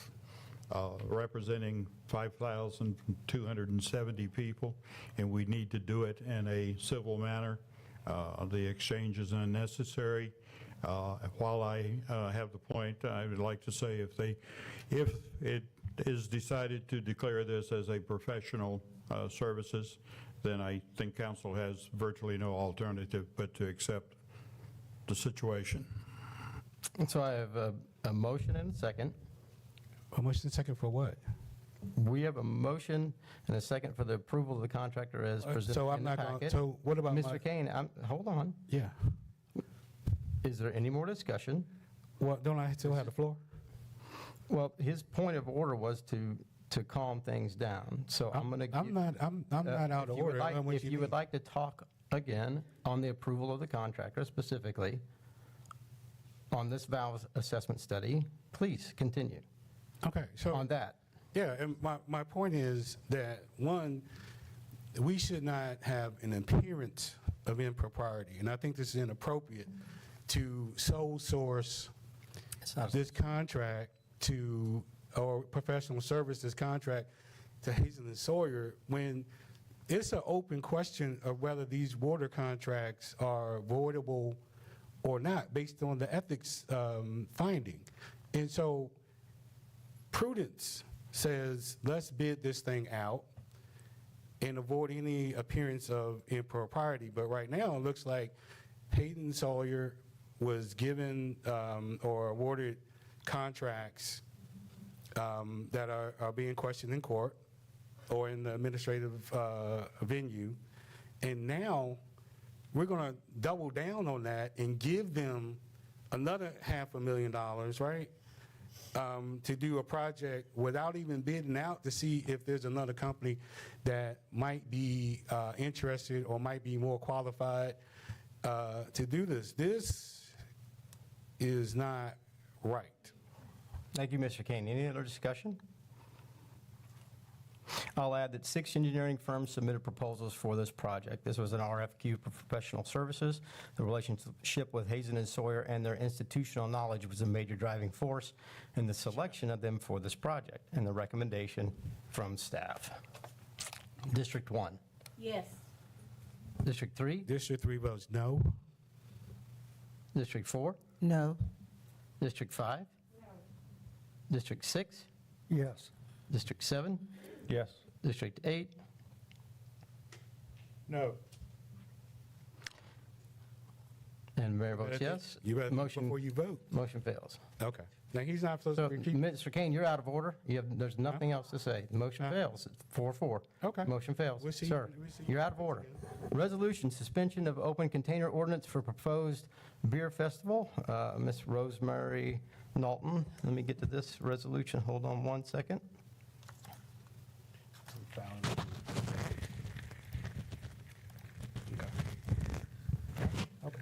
representing 5,270 people, and we need to do it in a civil manner. The exchange is unnecessary. While I have the point, I would like to say if it is decided to declare this as a professional services, then I think council has virtually no alternative but to accept the situation. And so I have a motion and a second. How much is the second for what? We have a motion and a second for the approval of the contractor as presented So I'm in the not going, packet. so what about my? Mr. Kane, hold on. Yeah. Is there any more discussion? Well, don't I still have the floor? Well, his point of order was to calm things down. So I'm going to give. I'm not out of order. If you would like to talk again on the approval of the contractor specifically on this valve assessment study, please continue Okay, so. on that. Yeah, and my point is that, one, we should not have an appearance of impropriety, and I think this is inappropriate to sole source It's not- this contract to, or professional services contract to Hazen and Sawyer when it's an open question of whether these water contracts are voidable or not based on the ethics finding. And so prudence says, let's bid this thing out and avoid any appearance of impropriety. But right now, it looks like Hayden Sawyer was given or awarded contracts that are being questioned in court or in the administrative venue. And now we're going to double down on that and give them another $500,000, right? To do a project without even bidding out to see if there's another company that might be interested or might be more qualified to do this. This is not right. Thank you, Mr. Kane. Any other discussion? I'll add that 6 engineering firms submitted proposals for this project. This was an RFQ for professional services. The relationship with Hazen and Sawyer and their institutional knowledge was a major driving force in the selection of them for this project and the recommendation from staff. District 1. Yes. District 3. District 3 votes no. District 4. No. District 5. District 6. Yes. District 7. Yes. District 8. No. And Mayor votes yes. You better think Motion before you vote. Motion fails. Okay. Now, he's not supposed So, to repeat. Mr. Kane, you're out of order. There's nothing else to say. The motion fails. It's 4-4. Okay. Motion fails. We'll see- Sir, we'll see. you're out of order. Resolution, suspension of open container ordinance for proposed beer festival. Ms. Rosemary Knowlton, let me get to this resolution. Hold on one second. Okay.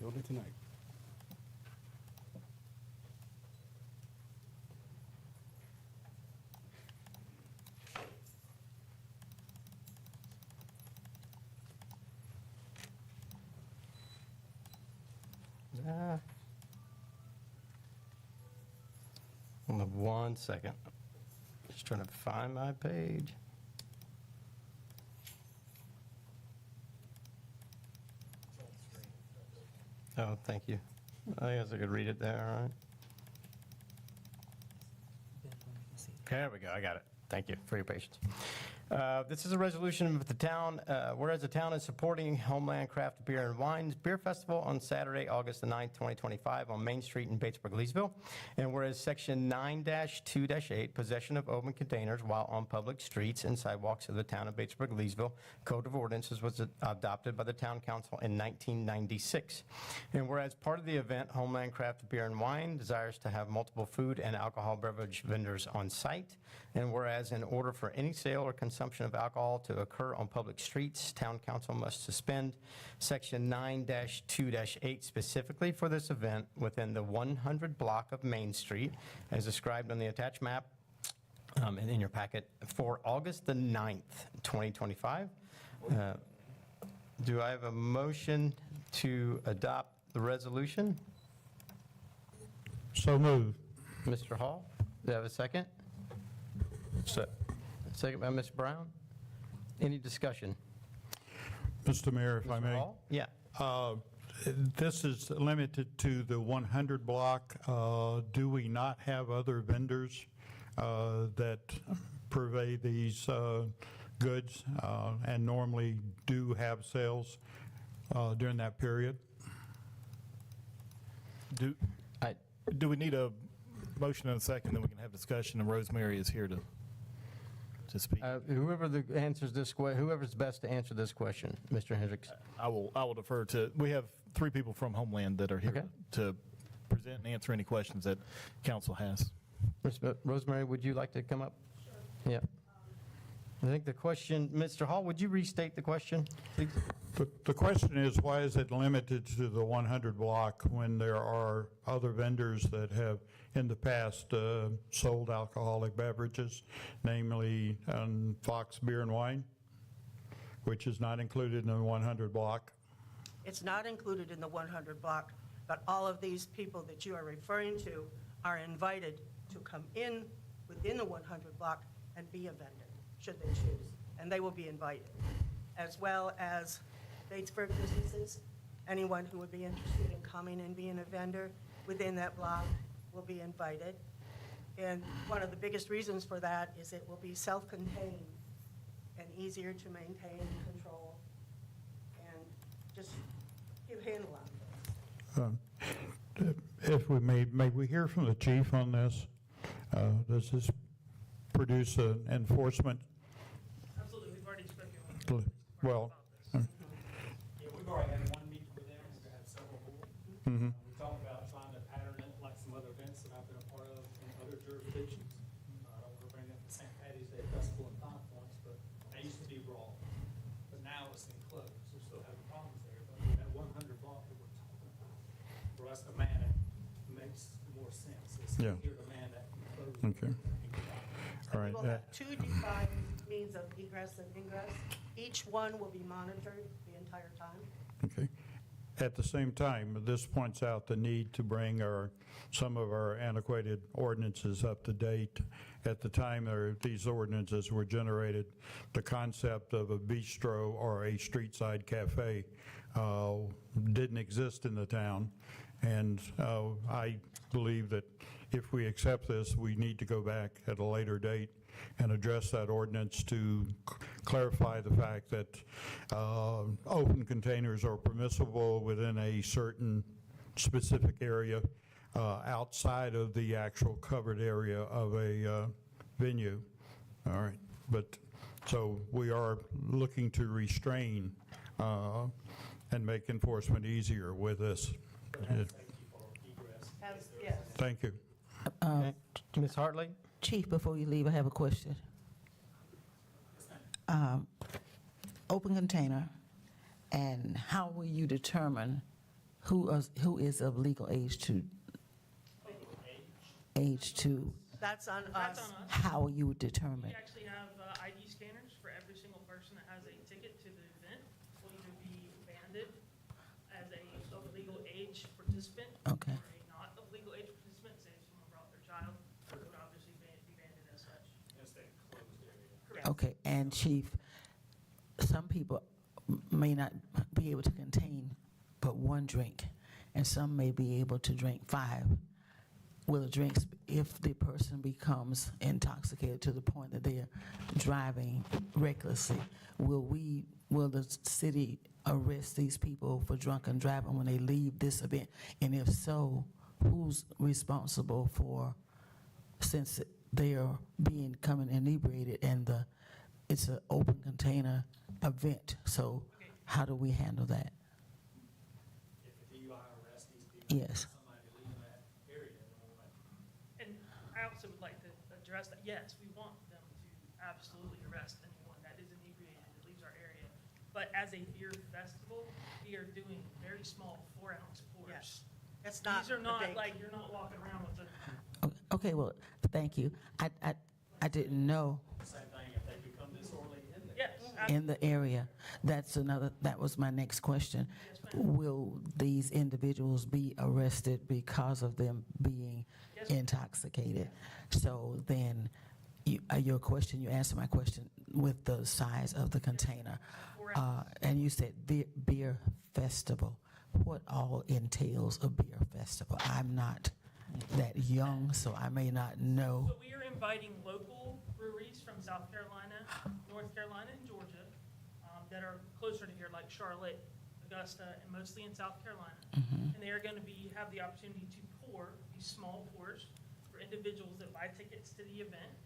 You'll do tonight. 1 second. Just trying to find my page. Oh, thank you. I guess I could read it there, all right? There we go, I got it. Thank you for your patience. This is a resolution of the town, whereas the town is supporting Homeland Craft Beer and Wines Beer Festival on Saturday, August the 9th, 2025, on Main Street in Batesburg-Leesville. And whereas Section 9-2-8, possession of open containers while on public streets and sidewalks of the town of Batesburg-Leesville Code of Ordinances was adopted by the town council in 1996. And whereas part of the event, Homeland Craft Beer and Wine desires to have multiple food and alcohol beverage vendors on site. And whereas in order for any sale or consumption of alcohol to occur on public streets, town council must suspend Section 9-2-8 specifically for this event within the 100 block of Main Street, as described on the attached map and in your packet, for August the 9th, 2025. Do I have a motion to adopt the resolution? So moved. Mr. Hall, do I have a second? Second by Ms. Brown. Any discussion? Mr. Mayor, if I Mr. may. Hall? Yeah. This is limited to the 100 block. Do we not have other vendors that purvey these goods and normally do have sales during that period? Do we need a motion and a second, then we can have discussion, and Rosemary is here to speak. Whoever's best to answer this question, Mr. Hendricks. I will defer to, we have three people from Homeland that are here Okay. to present and answer any questions that council has. Rosemary, would you like to come up? Sure. Yeah. I think the question, Mr. Hall, would you restate the question, please? The question is, why is it limited to the 100 block when there are other vendors that have in the past sold alcoholic beverages, namely Fox Beer and Wine, which is not included in the 100 block? It's not included in the 100 block, but all of these people that you are referring to are invited to come in within the 100 block and be a vendor, should they choose, and they will be invited, as well as Batesburg businesses. Anyone who would be interested in coming and being a vendor within that block will be invited. And one of the biggest reasons for that is it will be self-contained and easier to maintain and control and just give a handle on things. If we may we hear from the chief on this? Does this produce an enforcement? Absolutely, we've already spoken. Well, Yeah, we've already had one meeting with them, we're going to have several more. We talked about trying to pattern it like some other events that I've been a part of in other jurisdictions. I don't want to bring up the St. Patty's Day Festival and Five Points, but that used to be raw. But now it's enclosed, we're still having problems there. But with that 100 block that we're talking about, for us to man it makes more sense. It's Yeah. easier to man that enclosed. Okay. All right. We will have two defined means of egress and ingress. Each one will be monitored the entire time. Okay. At the same time, this points out the need to bring some of our antiquated ordinances up to date. At the time these ordinances were generated, the concept of a bistro or a street-side cafe didn't exist in the town. And I believe that if we accept this, we need to go back at a later date and address that ordinance to clarify the fact that open containers are permissible within a certain specific area outside of the actual covered area of a venue. All right. But so we are looking to restrain and make enforcement easier with this. Yes. Thank you. Ms. Hartley? Chief, before you leave, I have a question. Open container, and how will you determine who is of legal age to? That's on us. How you would determine? We actually have ID scanners for every single person that has a ticket to the event. Will either be banded as a of legal age participant Okay. or a not of legal age participant. Say if someone brought their child, go out Okay, and Chief, some people may not be able to contain but one drink, and some may be able to drink 5. Will the drinks, if the person becomes intoxicated to the point that they're driving recklessly, will the city arrest these people for drunken driving when they leave this event? And if so, who's responsible for, since they are coming inebriated and it's an open container event? So how do we handle that? If the DUI arrests these people, Yes. somebody leaving that area, then we'll let And I also would like to address that, yes, we want them to absolutely arrest anyone that is inebriated that leaves our area. But as a beer festival, we are doing very small 4-ounce pours. Yes. It's not. These are a not big- like, you're not walking around with a, Okay, well, thank you. I didn't know the same thing if they become disorderly in there. yes. in the area. That was my next question. Will these individuals be arrested because of them being Yes, ma'am. intoxicated? So then, you answered my question with the size of the container. And you said beer festival. What all entails a beer festival? I'm not that young, so I may not know. So we are inviting local breweries from South Carolina, North Carolina, and Georgia that are closer to here, like Charlotte, Augusta, and mostly in South Carolina. And they are going to have the opportunity to pour these small pours for individuals that buy tickets to the event.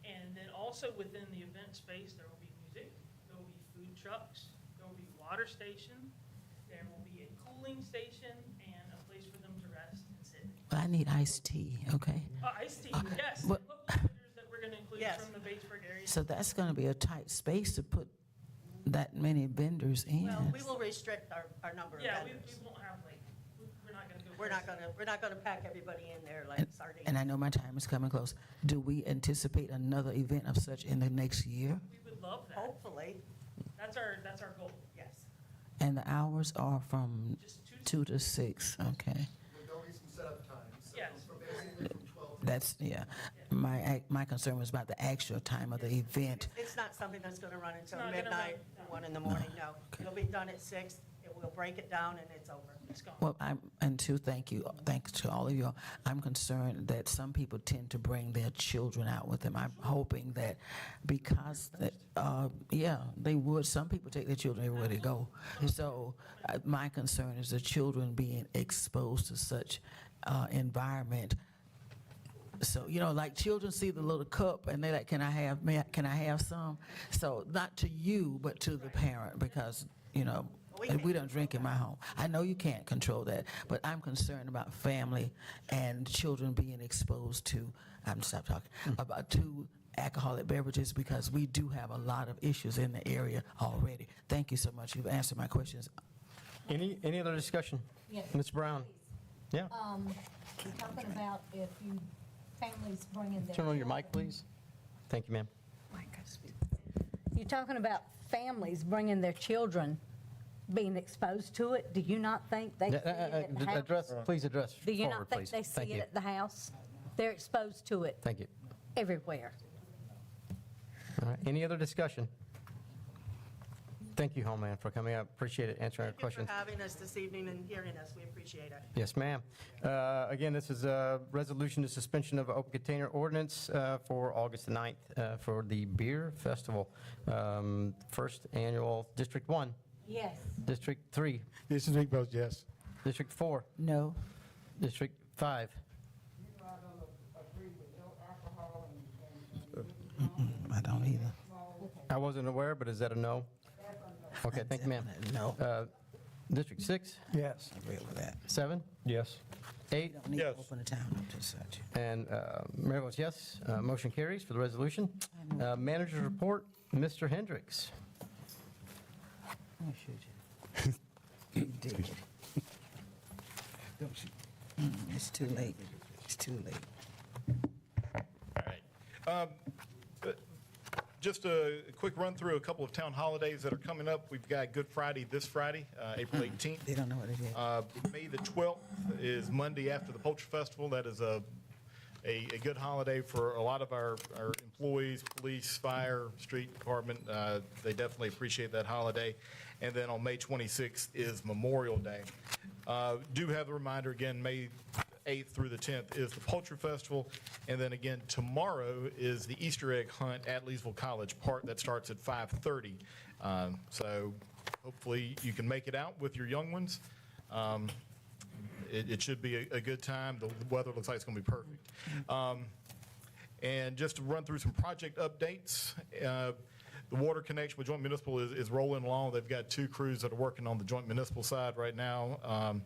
And then also within the event space, there will be music, there will be food trucks, there will be water station, there will be a cooling station, and a place for them to rest and sit. I need iced tea, okay? Iced tea, yes. but- Local vendors that we're going to include Yes. from the Batesburg area. So that's going to be a tight space to put that many vendors in. Well, we will restrict our number of Yeah, we vendors. won't have like, we're not going to go. We're not gonna pack everybody in there like sardines. And I know my time is coming close. Do we anticipate another event of such in the next year? We would love that. Hopefully, That's our goal. yes. And the hours are from Just 2 to 6, okay? There'll be some setup times. Yes. From basically from 12 to That's, yeah. My concern was about the actual time of the event. It's not something that's gonna run until not gonna midnight, run, no. 1 in the morning, no. It'll be done at 6, we'll break it down and it's over. It's gone. Well, thanks to all of you. I'm concerned that some people tend to bring their children out with them. I'm hoping that because, they would. Some people take their children everywhere they go. So my concern is the children being exposed to such environment. So, like children see the little cup and they're like, can I have some? So not to you, but to the parent, because, we don't drink in my home. I know you can't control that, but I'm concerned about family and children being exposed to, to alcoholic beverages, because we do have a lot of issues in the area already. Thank you so much. You've answered my questions. Any other discussion? Yes. Ms. Brown? Yeah. You're talking about if you, families bringing their. Turn on your mic, please. Thank you, ma'am. You're talking about families bringing their children being exposed to it. Do you not think they see it at the house? Please address Do you forward, not think please. they Thank see you. it at the house? They're exposed to it Thank you. everywhere. All right, any other discussion? Thank you, Homeland, for coming up. Appreciate it, answering our Thank you questions. for having us this evening and hearing us, we appreciate it. Yes, ma'am. Again, this is a resolution to suspension of open container ordinance for August the 9th for the Beer Festival. First annual, District 1, Yes. District 3, This is Rick votes yes. District 4, No? District 5. I don't either. I wasn't aware, but is that a no? Okay, thank you, ma'am. No. District 6, Yes. I agree with that. 7, Yes. 8, Don't need to Yes. open the town up to such. and Mayor votes yes. Motion carries for the resolution. Manager's report, Mr. Hendricks. Oh, shoot. You did it. Don't shoot. It's too late. It's too late. All right. Just a quick run through a couple of town holidays that are coming up. We've got Good Friday this Friday, April 18th. They don't know what it is. May the 12th is Monday after the Poultry Festival. That is a a good holiday for a lot of our employees, police, fire, street department. They definitely appreciate that holiday. And then on May 26th is Memorial Day. Do have a reminder again, May 8th through the 10th is the Poultry Festival. And then again, tomorrow is the Easter egg hunt at Leesville College Park that starts at 5:30. So hopefully you can make it out with your young ones. It should be a good time. The weather looks like it's going to be perfect. And just to run through some project updates, the water connection with Joint Municipal is rolling along. They've got 2 crews that are working on the Joint Municipal side right now.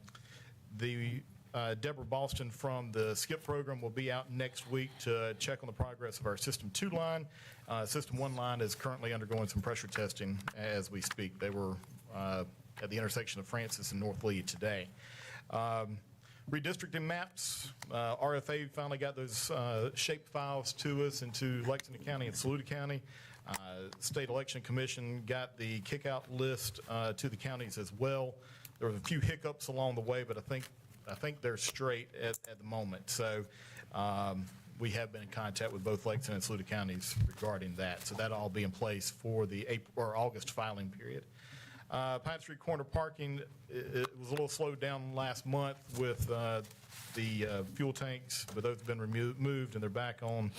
Deborah Boston from the SKIP program will be out next week to check on the progress of our System 2 line. System 1 line is currently undergoing some pressure testing as we speak. They were at the intersection of Francis and North Lee today. Redistricting maps, RFA finally got those shape files to us into Lexington County and Saluda County. State Election Commission got the kickout list to the counties as well. There was a few hiccups along the way, but I think they're straight at the moment. So we have been in contact with both Lexington and Saluda counties regarding that. So that'll all be in place for the April or August filing period. Pine Street corner parking, it was a little slowed down last month with the fuel tanks, but those have been removed and they're back on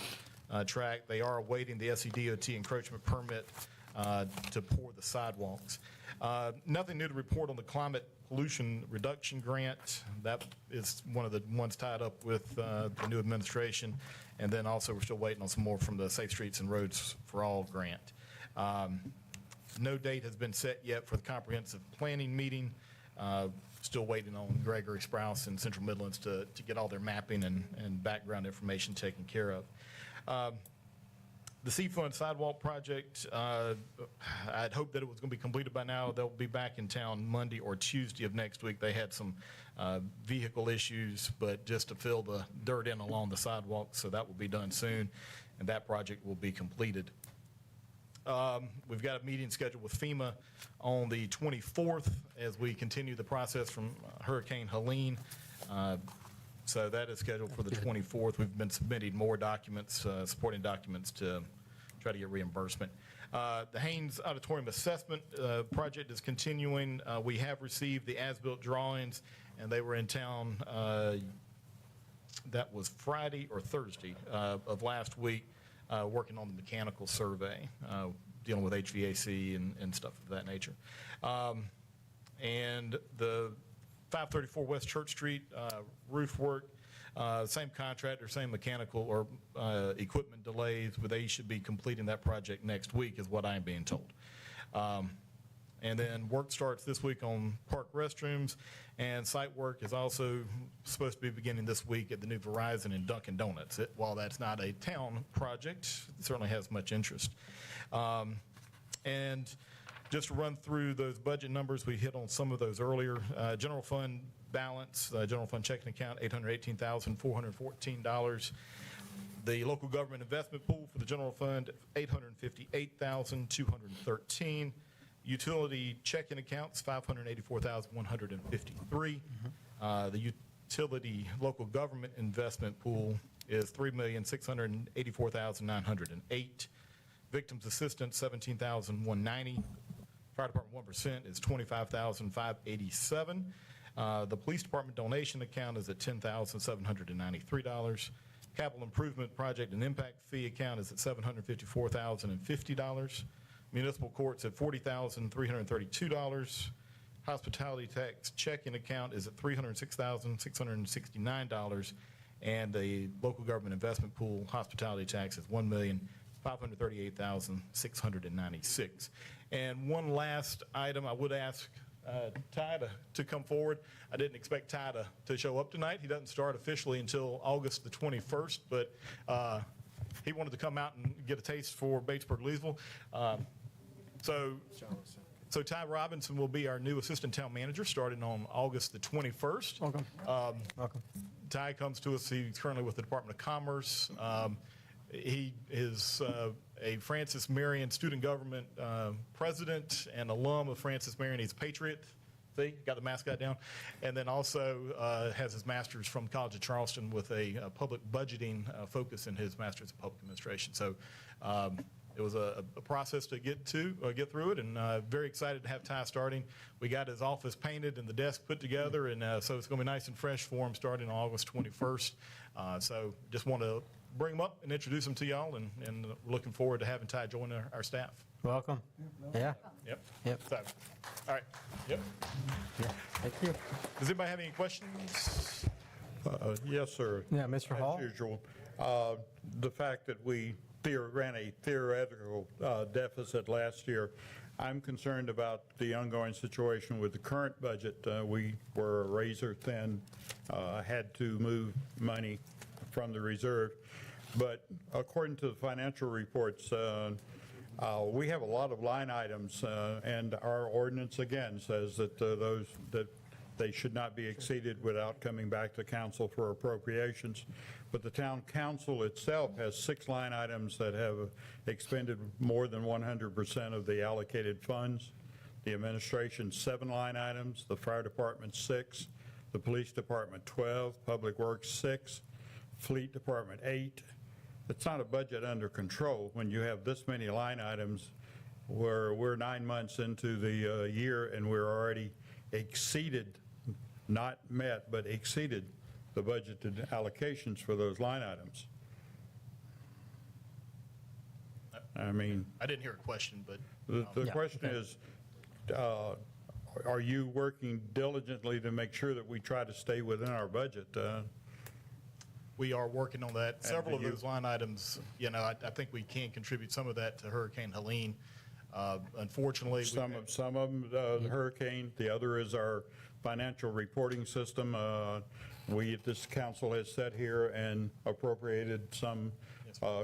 track. They are awaiting the SCDOT encroachment permit to pour the sidewalks. Nothing new to report on the climate pollution reduction grant. That is one of the ones tied up with the new administration. And then also we're still waiting on some more from the Safe Streets and Roads for All grant. No date has been set yet for the comprehensive planning meeting. Still waiting on Gregory Sprouse and Central Midlands to get all their mapping and background information taken care of. The Seafront Sidewalk project, I'd hoped that it was going to be completed by now. They'll be back in town Monday or Tuesday of next week. They had some vehicle issues, but just to fill the dirt in along the sidewalk, so that will be done soon, and that project will be completed. We've got a meeting scheduled with FEMA on the 24th as we continue the process from Hurricane Helene. So that is scheduled for the 24th. We've been submitting more documents, supporting documents to try to get reimbursement. The Haynes Auditorium Assessment project is continuing. We have received the as-built drawings, and they were in town, that was Friday or Thursday of last week, working on the mechanical survey, dealing with HVAC and stuff of that nature. And the 534 West Church Street roof work, same contractor, same mechanical or equipment delays, but they should be completing that project next week is what I'm being told. And then work starts this week on park restrooms, and site work is also supposed to be beginning this week at the new Verizon and Dunkin' Donuts. While that's not a town project, it certainly has much interest. And just to run through those budget numbers, we hit on some of those earlier. General fund balance, general fund checking account, $818,414. The local government investment pool for the general fund, $858,213. Utility checking accounts, $584,153. The utility local government investment pool is $3,684,908. Victims assistance, $17,190. Fire department 1% is $25,587. The police department donation account is at $10,793. Capital improvement project and impact fee account is at $754,050. Municipal courts at $40,332. Hospitality tax checking account is at $306,669. And the local government investment pool hospitality tax is $1,538,696. And one last item, I would ask Ty to come forward. I didn't expect Ty to show up tonight. He doesn't start officially until August the 21st, but he wanted to come out and get a taste for Batesburg-Leesville. So Ty Robinson will be our new assistant town manager starting on August the 21st. Welcome. Welcome. Ty comes to us, he's currently with the Department of Commerce. He is a Francis Marion student government president and alum of Francis Marion. He's a patriot, See, got the mascot down. And then also has his master's from College of Charleston with a public budgeting focus in his master's of public administration. So it was a process to get through it, and very excited to have Ty starting. We got his office painted and the desk put together, and so it's going to be nice and fresh for him starting on August 21st. So just want to bring him up and introduce him to y'all, and looking forward to having Ty join our staff. Welcome. Yeah. Yep. So, all right. Yep. Yeah. Thank you. Does anybody have any questions? Yes, sir. Yeah, Mr. Hall? As usual. The fact that we ran a theoretical deficit last year, I'm concerned about the ongoing situation with the current budget. We were razor thin, had to move money from the reserve. But according to the financial reports, we have a lot of line items, and our ordinance again says that that they should not be exceeded without coming back to council for appropriations. But the town council itself has 6 line items that have expended more than 100% of the allocated funds. The administration 7 line items, the fire department 6, the police department 12, public works 6, fleet department 8. It's not a budget under control when you have this many line items where we're 9 months into the year and we're already exceeded, not met, but exceeded the budgeted allocations for those line items. I mean, I didn't hear a question, but. the question is, are you working diligently to make sure that we try to stay within our budget? We are working on that. Several of do you- those line items, I think we can contribute some of that to Hurricane Helene. Unfortunately, Some of them, the hurricane, the other is our financial reporting system. This council has sat here and appropriated some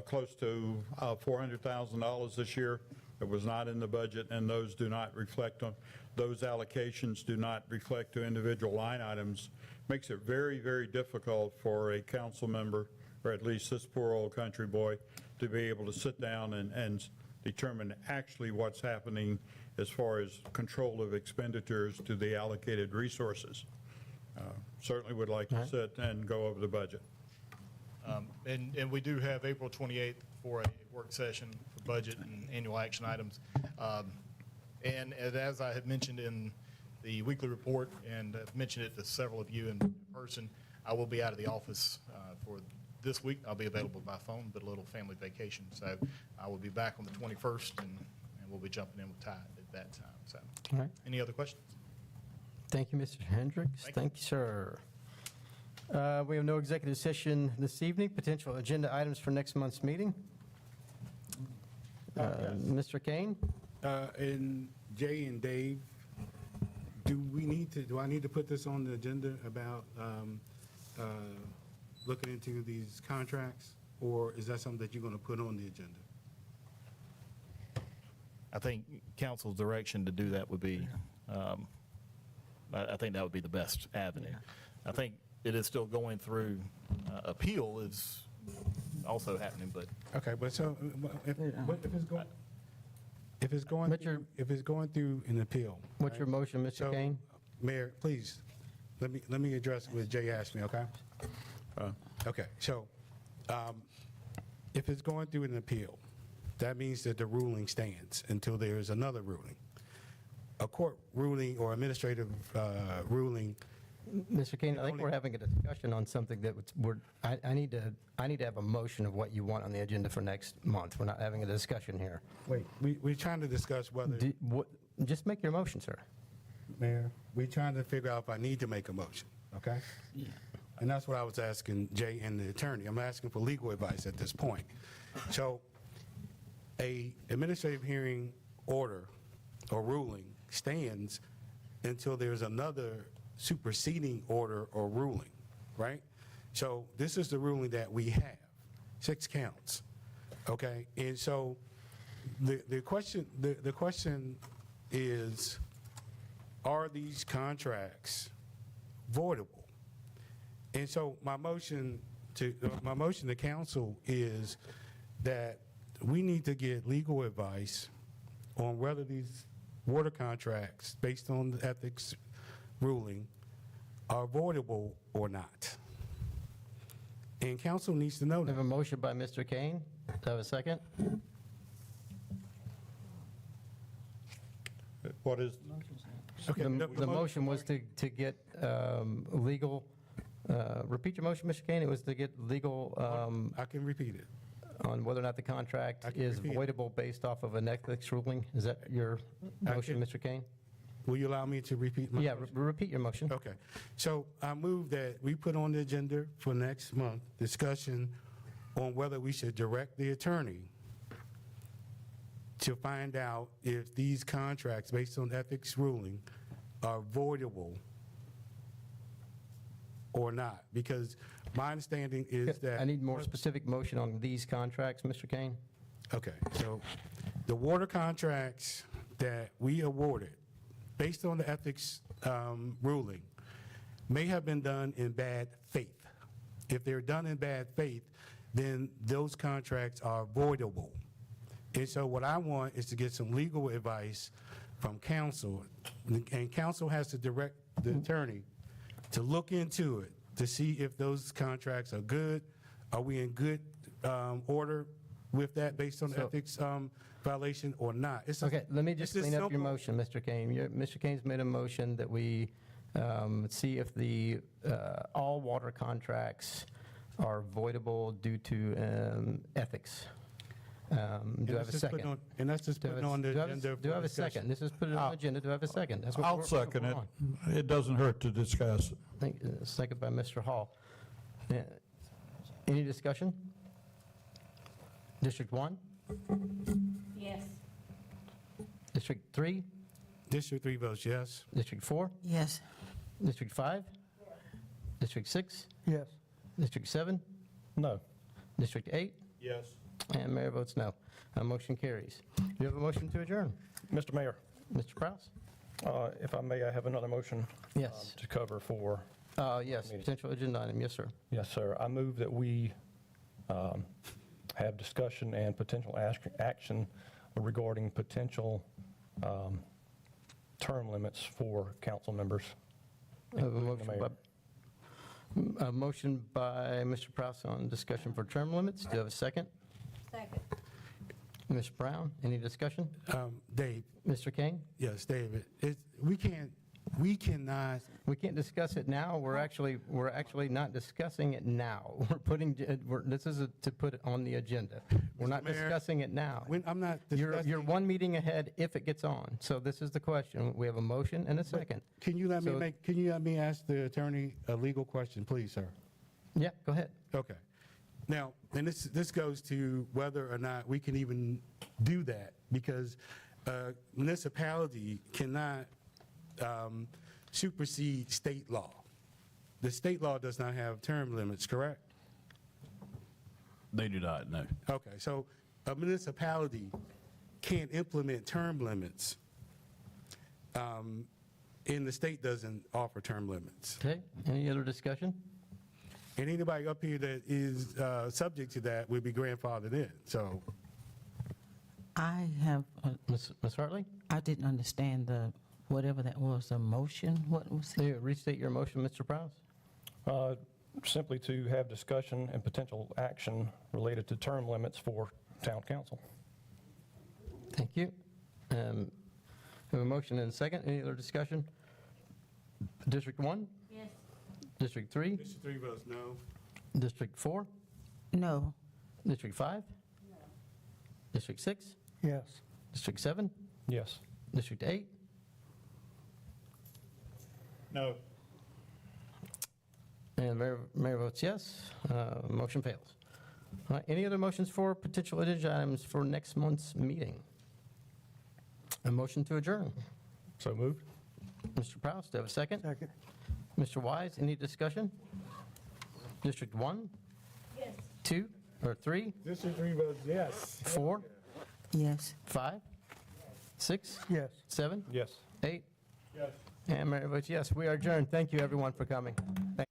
close to $400,000 this year. It was not in the budget, and those do not reflect on, those allocations do not reflect to individual line items. Makes it very, very difficult for a council member, or at least this poor old country boy, to be able to sit down and determine actually what's happening as far as control of expenditures to the allocated resources. Certainly would like to sit and go over the budget. And we do have April 28th for a work session for budget and annual action items. And as I had mentioned in the weekly report, and I've mentioned it to several of you in person, I will be out of the office for this week. I'll be available by phone, but a little family vacation. So I will be back on the 21st, and we'll be jumping in with Ty at that time. So, All right. any other questions? Thank you, Mr. Hendricks. Thank you, sir. We have no executive session this evening. Potential agenda items for next month's meeting. Mr. Kane? And Jay and Dave, do I need to put this on the agenda about looking into these contracts, or is that something that you're going to put on the agenda? I think council's direction to do that would be, I think that would be the best avenue. I think it is still going through, appeal is also happening, but. Okay, but so if it's going through an appeal. What's your motion, Mr. So, Kane? Mayor, please, let me address what Jay asked me, okay? Okay, so if it's going through an appeal, that means that the ruling stands until there is another ruling. A court ruling or administrative ruling. Mr. Kane, I think we're having a discussion on something that I need to have a motion of what you want on the agenda for next month. We're not having a discussion here. Wait, we're trying to discuss whether. Just make your motion, sir. Mayor, we're trying to figure out if I need to make a motion, okay? Yeah. And that's what I was asking Jay and the attorney. I'm asking for legal advice at this point. So a administrative hearing order or ruling stands until there's another superseding order or ruling, right? So this is the ruling that we have, 6 counts, okay? And so the question is, are these contracts voidable? And so my motion to council is that we need to get legal advice on whether these water contracts, based on the ethics ruling are voidable or not. And council needs to know We have that. a motion by Mr. Kane. Do I have a second? What is, Okay, The motion was to get legal, repeat your motion, Mr. Kane. It was to get legal I can repeat it. on whether or not the contract I can is repeat it. voidable based off of an ethics ruling. Is that your motion, Mr. Kane? Will you allow me to repeat my Yeah, motion? repeat your motion. Okay. So I move that we put on the agenda for next month discussion on whether we should direct the attorney to find out if these contracts, based on ethics ruling, are voidable or not. Because my understanding is that. I need more specific motion on these contracts, Mr. Kane. Okay, so the water contracts that we awarded, based on the ethics ruling, may have been done in bad faith. If they're done in bad faith, then those contracts are voidable. And so what I want is to get some legal advice from counsel, and counsel has to direct the attorney to look into it, to see if those contracts are good. Are we in good order with that based on ethics violation or not? Okay, let me just it's clean up your simple. motion, Mr. Kane. Mr. Kane's made a motion that we see if the all water contracts are voidable due to ethics. Do I have a second? And that's just putting on the agenda. Do I have a for discussion. second? This is put it on the agenda. Do I have a second? That's what I'll we're second it. on. It doesn't hurt to discuss. Second by Mr. Hall. Any discussion? District 1? Yes. District 3? District 3 votes yes. District 4? Yes. District 5? District 6? Yes. District 7? No. District 8? Yes. And mayor votes no. Motion carries. Do you have a motion to adjourn? Mr. Mayor, Mr. Kraus? if I may, I have another motion Yes. to cover for. Yes, potential agenda item. Yes, sir. Yes, sir. I move that we have discussion and potential action regarding potential term limits for council members. I have including the a motion by Mr. Kraus on discussion for term limits. Do you have a second? Second. Ms. Brown, any discussion? Dave, Mr. Kane? yes, David, we cannot, We can't discuss it now. We're actually not discussing it now. This is to put it on the agenda. We're not Mayor, discussing it now. I'm not You're discussing. one meeting ahead if it gets on. So this is the question. We have a motion and a second. Can you let So- me ask the attorney a legal question, please, sir? Yeah, go ahead. Okay. Now, and this goes to whether or not we can even do that, because municipality cannot supersede state law. The state law does not have term limits, correct? They do not, no. Okay, so a municipality can't implement term limits, and the state doesn't offer term limits. Okay, any other discussion? And anybody up here that is subject to that would be grandfathered in, so. I have, Ms. Hartley? I didn't understand whatever that was, the motion, what was it? Yeah, restate your motion, Mr. Prowse. Simply to have discussion and potential action related to term limits for town council. Thank you. We have a motion and a second. Any other discussion? District 1? Yes. District 3? District 3 votes no. District 4? No. District 5? No. District 6? Yes. District 7? Yes. District 8? No. And mayor votes yes. Motion fails. All right, any other motions for potential agenda items for next month's meeting? A motion to adjourn. So moved. Mr. Prowse, do I have a second? Second. Mr. Wise, any discussion? District 1, Yes. 2, or 3, District 3 votes yes. 4, Yes. 5, 6, Yes. 7, Yes. 8, Yes. and mayor votes yes. We are adjourned. Thank you, everyone, for coming. Thank